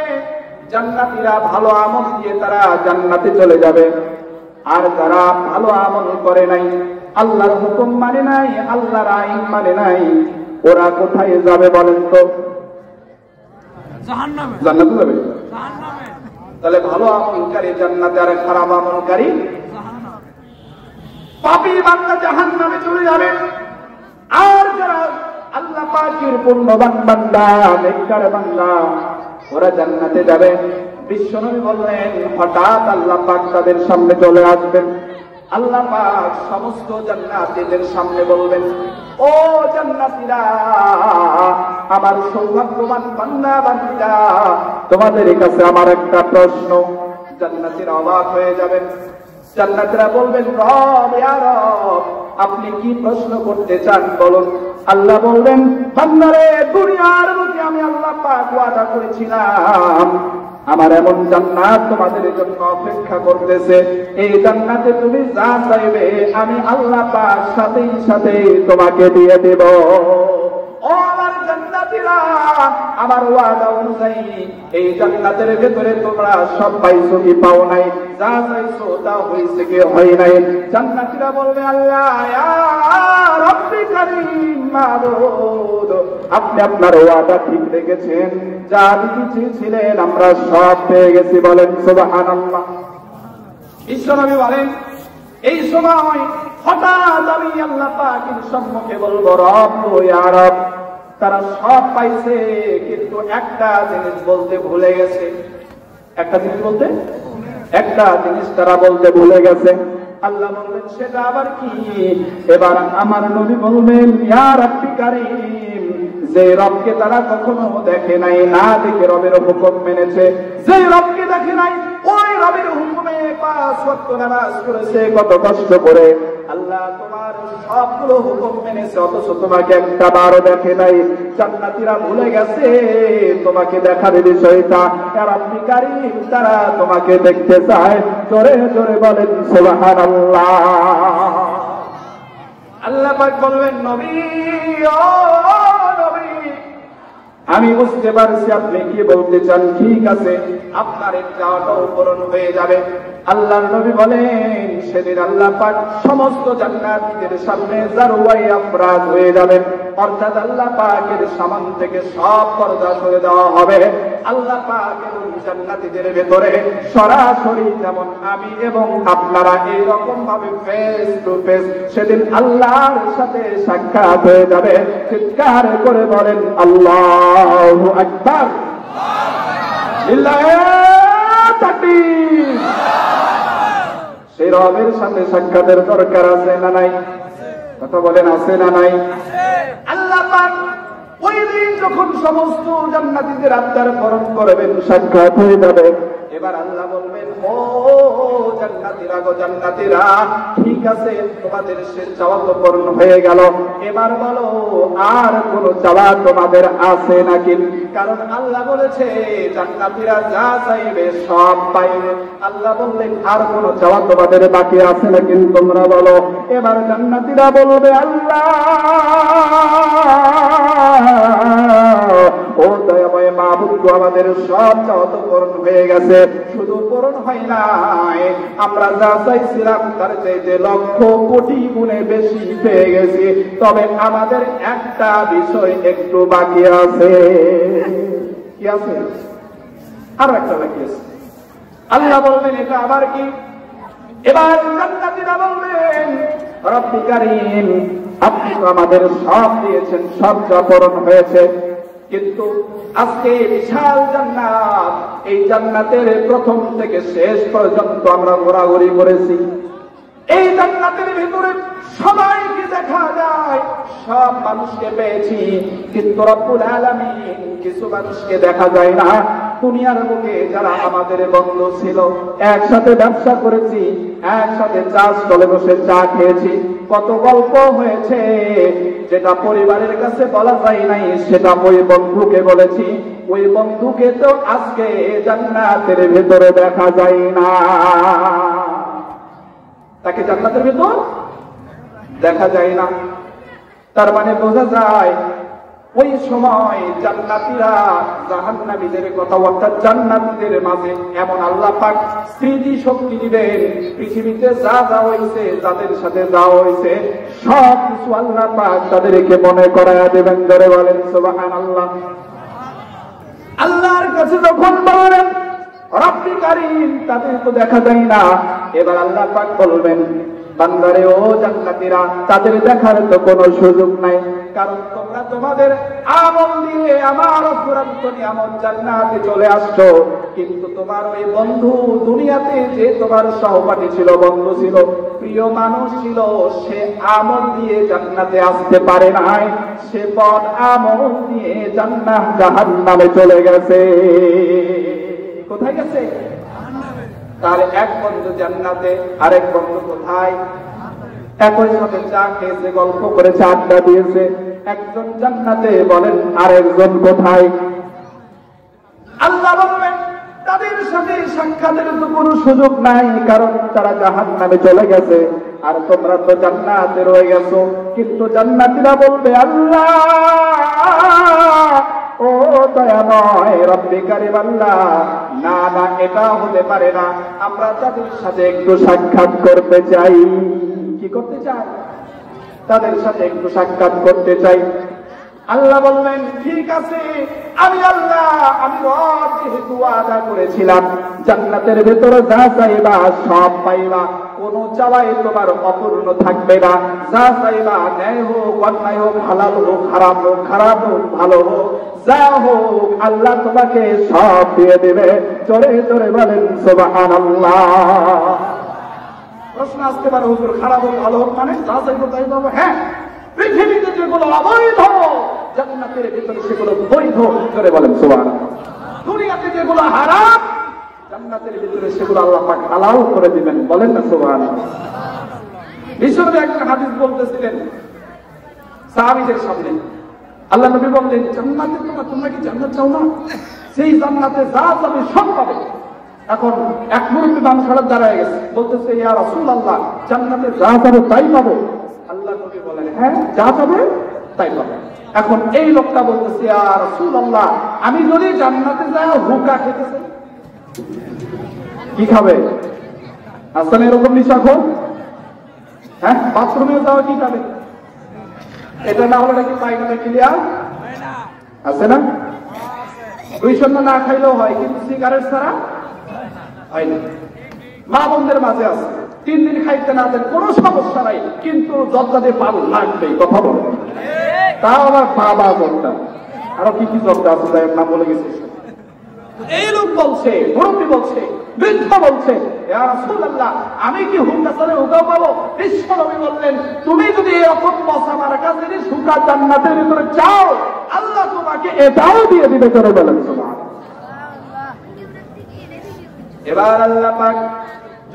জান্নাতীরা ভালো আমল দিয়ে তারা জান্নাতে চলে যাবে, আর যারা ভালো আমল করে নাই, আল্লাহর হুকুম মানে নাই, আল্লাহর আইন মানে নাই, ওরা কোথায় যাবে বলেন তো? জাহান্নামে। জান্নাতে যাবে। জাহান্নামে। তাহলে ভালো আমলকারী জান্নাতে, আর খারাপ আমলকারী জাহান্নামে। পাপী বান্দা জাহান্নামে চলে যাবে, আর যারা আল্লাহ পাকের পুণ্যবান বান্দা, নেককার বান্দা, ওরা জান্নাতে যাবে। বিশ্বনবী বললেন হঠাৎ আল্লাহ পাক তাদের সামনে চলে আসবেন। আল্লাহ পাক সমস্ত জান্নাতীদের সামনে বলবেন, ও জান্নাতীরা, আমার সৌভাগ্যবান বান্দা বান্দীরা, তোমাদের কাছে আমার একটা প্রশ্ন। জান্নাতীরা অবাক হয়ে যাবেন। জান্নাতীরা বলবেন, রব, ইয়া রব, আপনি কি প্রশ্ন করতে চান বলুন। আল্লাহ বলবেন, বান্দারে, দুনিয়ার বুকে আমি আল্লাহ পাক ওয়াদা করেছিলাম, আমার এমন জান্নাত তোমাদের জন্য অপেক্ষা করতেছে, এই জান্নাতে তুমি যা চাইবে আমি আল্লাহ পাক সাথে সাথে তোমাকে দিয়ে দেব। ও আমার জান্নাতীরা, আমার ওয়াদা অনুযায়ী এই জান্নাতের ভেতরে তোমরা সব পাইছো কি পাও নাই? যা চাইছো তা হয়েছে কি হয় নাই? জান্নাতীরা বলবে, আল্লাহ, ইয়া রাব্বি কারীম, মাবুদ, আপনি আপনার ওয়াদা ঠিক রেখেছেন, যা চেয়েছিলেন আমরা সব পেয়ে গেছি। বলেন সুবহানাল্লাহ। বিশ্বনবী বলেন এই সময় হঠাৎ আমি আল্লাহ পাকের সম্মুখে বলবো, রব, ইয়া রব, তারা সব পাইছে, কিন্তু একটা জিনিস বলতে ভুলে গেছে। একটা জিনিস বলতে, একটা জিনিস তারা বলতে ভুলে গেছে। আল্লাহ বলবেন, সেটা আবার কি? এবার আমার নবী বলবেন, ইয়া রাব্বি কারীম, যে রবকে তারা কখনো দেখে নাই, না দেখে রবের হুকুম মেনেছে, যে রবকে দেখে নাই, ওই রবের হুকুমে 5 ওয়াক্ত নামাজ পড়েছে কত কষ্ট করে। আল্লাহ তোমার সবগুলো হুকুম মেনেছে, অথচ তোমাকে একটা বারও দেখে নাই। জান্নাতীরা ভুলে গেছে তোমাকে দেখার বিষয়টা। ইয়া রাব্বি কারীম, তারা তোমাকে দেখতে চায়। জোরে জোরে বলেন সুবহানাল্লাহ। আল্লাহ পাক বলবেন, নবী, ও নবী, আমি বুঝতে পারছি আপনি কি বলতে চান, ঠিক আছে, আপনার এই চাওয়াটাও পূরণ হয়ে যাবে। আল্লাহর নবী বলেন সেদিন আল্লাহ পাক সমস্ত জান্নাতীদের সামনে জারওয়াই আফরাজ হয়ে যাবেন, অর্থাৎ আল্লাহ পাকের সামনে থেকে সব পর্দা সরে দেওয়া হবে। আল্লাহ পাক এবং জান্নাতীদের ভেতরে সরাসরি যেমন আমি এবং আপনারা এইরকম ভাবে ফেস টু ফেস সেদিন আল্লাহর সাথে সাক্ষাৎ হয়ে যাবে। চিৎকার করে বলেন আল্লাহু আকবার, লিল্লাহি তাকবীর। সেই রবের সাথে সাক্ষাতের দরকার আছে না নাই? কথা বলেন, আছে না নাই? আল্লাহ পাক ওই দিন যখন সমস্ত জান্নাতীদের আত্মার পরণ করবেন, সাক্ষাৎ হয়ে যাবে। এবার আল্লাহ বলবেন, ও জান্নাতীরা গো জান্নাতীরা, ঠিক আছে, তোমাদের সে চাওয়া তো পূর্ণ হয়ে গেল, এবার বলো আর কোন চাওয়া তোমাদের আছে নাকি? কারণ আল্লাহ বলেছে জান্নাতীরা যা চাইবে সব পাইবে। আল্লাহ বললেন আর কোন চাওয়া তোমাদের বাকি আছে নাকি? তোমরা বলো। এবার জান্নাতীরা বলবে, আল্লাহ ও দয়াময় মাবুদ আমাদের সব চাওয়া তো পূরণ হয়ে গেছে, শুধু পূরণ হয় নাই, আমরা যা চাইছিলাম তার চাইতে লক্ষ কোটি গুণে বেশি পেয়ে গেছি। তবে আমাদের একটা বিষয় একটু বাকি আছে। কি আছে? আরো একটা বাকি আছে। আল্লাহ বলবেন এটা আবার কি? এবার জান্নাতীরা বলবেন রব্বি কারীম, আপনি তো আমাদের সব দিয়েছেন, সব যা পূরণ হয়েছে, কিন্তু আজকে বিশাল জান্নাত, এই জান্নাতের প্রথম থেকে শেষ পর্যন্ত আমরা ঘোরাঘুরি করেছি। এই জান্নাতের ভিতরে সবাইকে দেখা যায়, সব মানুষকে পেয়েছি, কিন্তু রব্বুল আলামিন কিছু মানুষকে দেখা যায় না। দুনিয়ার বুকে যারা আমাদের বন্ধু ছিল, একসাথে ব্যবসা করেছি, একসাথে চা স্টলে বসে চা খেয়েছি, কত গল্প হয়েছে, যেটা পরিবারের কাছে বলা যায় নাই সেটা ওই বন্ধুকে বলেছি। ওই বন্ধুকে তো আজকে জান্নাতের ভেতরে দেখা যায় না। তাকে জান্নাতের ভেতর দেখা যায় না। তার মানে বোঝা যায় ওই সময় জান্নাতীরা জাহান্নামীদের কথা, অর্থাৎ জান্নাতীদের মাঝে এমন আল্লাহ পাক স্মৃতি শক্তি দিবেন, পৃথিবীতে যা যা হয়েছে, যাদের সাথে যা হয়েছে সব কিছু আল্লাহ পাক তাদেরকে মনে করায়া দেবেন। ধরে বলেন সুবহানাল্লাহ। আল্লাহর কাছে যখন বলেন রব্বি কারীম, তাদের তো দেখা যায় না। এবার আল্লাহ পাক বলবেন বান্দারে ও জান্নাতীরা, তাদের দেখার তো কোনো সুযোগ নাই, কারণ তোমরা তোমাদের আমল দিয়ে আমার অফুরন্ত নিয়ামত জান্নাতে চলে আসছো, কিন্তু তোমার ওই বন্ধু দুনিয়াতে যে তোমার সহপাঠী ছিল, বন্ধু ছিল, প্রিয় মানুষ ছিল, সে আমল দিয়ে জান্নাতে আসতে পারে নাই, সে বদ আমল দিয়ে জাহান্নামে চলে গেছে। কোথায় গেছে? তাহলে এক বন্ধু জান্নাতে, আরেক বন্ধু কোথায়? একই সাথে চা খেয়েছে, গল্প করেছে, আড্ডা দিয়েছে, একজন জান্নাতে, বলেন আরেকজন কোথায়? আল্লাহ বলবেন তাদের সাথে সাক্ষাতের তো কোনো সুযোগ নাই, কারণ তারা জাহান্নামে চলে গেছে, আর তোমরা তো জান্নাতে রয়ে গেছো। কিন্তু জান্নাতীরা বলবে আল্লাহ, ও দয়াময় রব্বি কারীম আল্লাহ, না না, এটা হতে পারে না, আমরা তাদের সাথে একটু সাক্ষাৎ করতে চাই। কি করতে চাই? তাদের সাথে একটু সাক্ষাৎ করতে চাই। আল্লাহ বললেন ঠিক আছে, আমি আল্লাহ, আমি রব যেহেতু ওয়াদা করেছিলাম জান্নাতের ভেতরে যা চাইবা সব পাইবা, কোন চাওয়াই তোমার অপূর্ণ থাকবে না। যা চাইবা, ন্যায় হোক, অন্যায় হোক, হালাল হোক, হারাম হোক, খারাপ হোক, ভালো হোক, যা হোক, আল্লাহ তোমাকে সব দিয়ে দেবে। জোরে জোরে বলেন সুবহানাল্লাহ। প্রশ্ন আসতে পারে হুজুর, খারাপ হোক ভালো হোক মানে যা চাইবো তাই পাবো? হ্যাঁ, পৃথিবীতে যেগুলো অবৈধ জান্নাতের ভিতরে সেগুলো বৈধ। জোরে বলেন সুবহানাল্লাহ। দুনিয়াতে যেগুলো হারাম জান্নাতের ভিতরে সেগুলো আল্লাহ পাক হালাল করে দিবেন। বলেন না সুবহানাল্লাহ। বিশ্বনবী একটা হাদিস বলতেছিলেন সাহাবীদের সামনে, আল্লাহ নবী বললেন জান্নাতে তোমরা কি জান্নাত চাও না? সেই জান্নাতে যা যাবে সব পাবে। এখন এক মুরব্বী মানুষ হঠাৎ দাঁড়ায় গেছে, বলতেছে ইয়া রাসূলুল্লাহ, জান্নাতে যা যাবে তাই পাবো? আল্লাহ নবী বলেন হ্যাঁ, যা যাবে তাই পাবে। এখন এই লোকটা বলতেছে ইয়া রাসূলুল্লাহ, আমি যদি জান্নাতে যাই হুকা খেতে চাই, কি খাবে? আসলে এরকম নিশাখোর, হ্যাঁ, বাথরুমে যাওয়া কি খাবে? এটা না হলে নাকি পায়খানা ক্লিয়ার আছে না? 2 না খাইলেও হয়, কিন্তু সিগারেট ছাড়া হয় না। মা বোনদের মাঝে আছে 3 দিন খাইতে না দেন কোনো সমস্যা নাই, কিন্তু জর্দাতে পাল লাগবে। কথা বলো, তাও আবার বাবা জর্দা, আরো কি কি জর্দা আছে তাই নাম বলে গেছি। এই লোক বলছে, মুরব্বী বলছে, বৃদ্ধ বলছে ইয়া রাসূলুল্লাহ, আমি কি হুকা ছাড়া হুকাও পাবো? বিশ্বনবী বললেন তুমি যদি এরকম মশা মারা কাছে হুকা জান্নাতের ভিতরে চাও, আল্লাহ তোমাকে এটাও দিয়ে দিবে। করে বলেন সুবহানাল্লাহ। এবার আল্লাহ পাক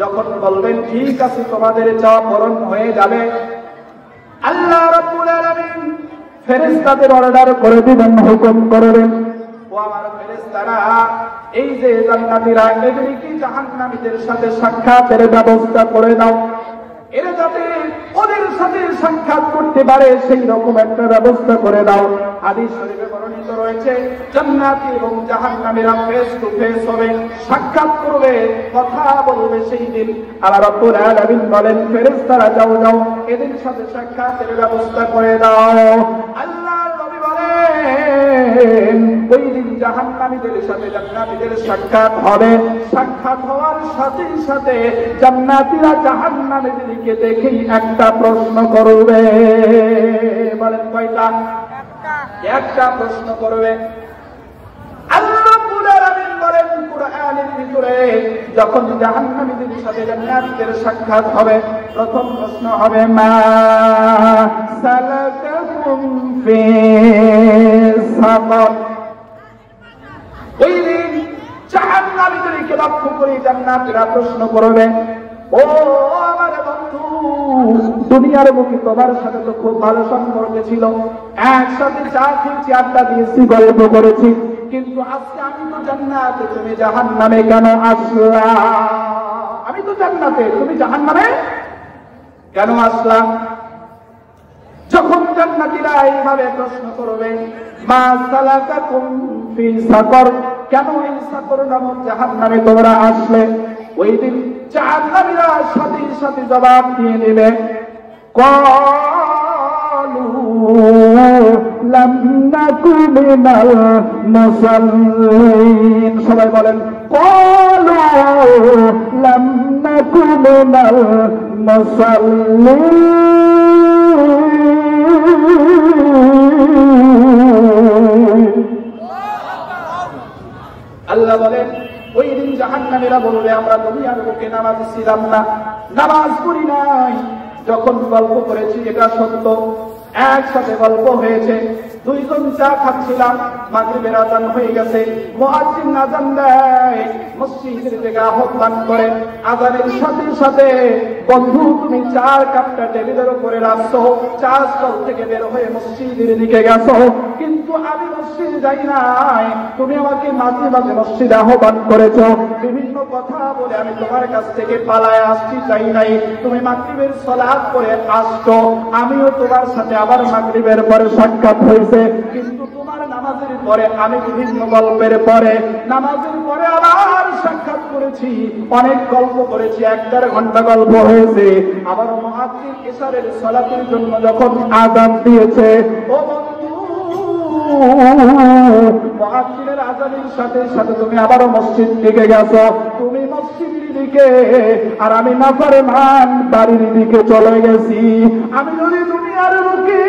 যখন বলবেন ঠিক আছে তোমাদের চাওয়া পূরণ হয়ে যাবে, আল্লাহ রাব্বুল আলামিন ফেরেশতাদের অর্ডার করে দিবেন, হুকুম করবেন, ও আমার ফেরেশতারা, এই যে জান্নাতীরা এদেরকে জাহান্নামীদের সাথে সাক্ষাতের ব্যবস্থা করে দাও, এরা যাতে ওদের সাথে সাক্ষাৎ করতে পারে সেই রকম একটা ব্যবস্থা করে দাও। হাদিস শরীফে বর্ণিত বর্ণিত রয়েছে জান্নাতি এবং জাহান্নামীরা ফেস টু ফেস হবে, সাক্ষাৎ করবে, কথা বলবে সেই দিন। আল্লাহ রাব্বুল আলামিন বলেন ফেরেশতারা যাও যাও এদের সাথে সাক্ষাতের ব্যবস্থা করে দাও। আল্লাহর নবী বলেন ওই দিন জাহান্নামীদের সাথে জান্নাতীদের সাক্ষাৎ হবে, সাক্ষাৎ হওয়ার সাথে সাথে জান্নাতীরা জাহান্নামীদেরকে দেখেই একটা প্রশ্ন করবে। বলেন কয়টা? একটা প্রশ্ন করবে। আল্লাহ রাব্বুল আলামিন বলেন কুরআনের ভিতরে যখন জাহান্নামীদের সাথে জান্নাতীদের সাক্ষাৎ হবে, প্রথম প্রশ্ন হবে মা সালাকাকুম ফি সাকার। ওই দিন জাহান্নামীদেরকে লক্ষ্য করে জান্নাতীরা প্রশ্ন করবে, ও আমার বন্ধু, দুনিয়ার মুখে তোমার সাথে তো খুব ভালো সম্পর্ক ছিল, একসাথে চা খেয়েছি, আড্ডা দিয়েছি, গল্প করেছি, কিন্তু আজকে আমি তো জান্নাতে, তুমি জাহান্নামে কেন আসলা? আমি তো জান্নাতে, তুমি জাহান্নামে কেন আসলা? যখন জান্নাতীরা এইভাবে প্রশ্ন করবে মা সালাকাকুম ফি সাকর, কেন এই সাকর নামক জাহান্নামে তোমরা আসলে, ওই দিন জাহান্নামীরা সাথে সাথে জবাব দিয়ে নেবে ক্বালু লাম নাকু মিনাল মুসাল্লিন। সবাই বলেন ক্বালু লাম নাকু মিনাল মুসাল্লিন। আল্লাহ বলেন ওই দিন জাহান্নামীরা বলবে আমরা দুনিয়ার বুকে নামাজ ছিলাম না, নামাজ পড়ি নাই, যখন গল্প করেছি এটা সত্য, একসাথে গল্প হয়েছে, দুইজন চা খাচ্ছিলাম, মাগরিবের আযান হয়ে গেছে, মুয়াজ্জিন আযান দেয়, মসজিদের থেকে আহ্বান করে, আযানের সাথে সাথে বন্ধু তুমি চার কাপটা টেবিলের উপরে রাখছো, চা স্টল থেকে বের হয়ে মসজিদের দিকে গেছো, কিন্তু আমি মসজিদে যাই নাই, তুমি আমাকে মাঝে মাঝে মসজিদে আহ্বান করেছো, বিভিন্ন কথা বলে আমি তোমার কাছ থেকে পালায় আসছি, চাই নাই, তুমি মাগরিবের সালাত করে আসছো, আমিও তোমার সাথে আবার মাগরিবের পরে সাক্ষাৎ হয়েছে, কিন্তু তোমার নামাজের পরে আমি বিভিন্ন গল্পের পরে নামাজের পরে আবার সাক্ষাৎ করেছি, অনেক গল্প করেছি, 1-1.5 ঘন্টা গল্প হয়েছে। আবার মুয়াজ্জিন ইশারের সালাতের জন্য যখন আযান দিয়েছে, ও বন্ধু মুয়াজ্জিনের আযানের সাথে সাথে তুমি আবারও মসজিদ দিকে গেছো, তুমি মসজিদের দিকে আর আমি নাফরমান বাড়ির দিকে চলে গেছি। আমি যদি দুনিয়ার বুকে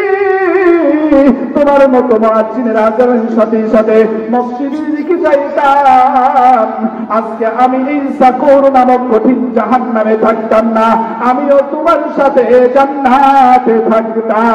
তোমার মতো মুয়াজ্জিনের আযানের সাথে সাথে মসজিদের দিকে যাইতাম, আজকে আমি এই সাকর নামক কঠিন জাহান্নামে থাকতাম না, আমিও তোমার সাথে জান্নাতে থাকতাম।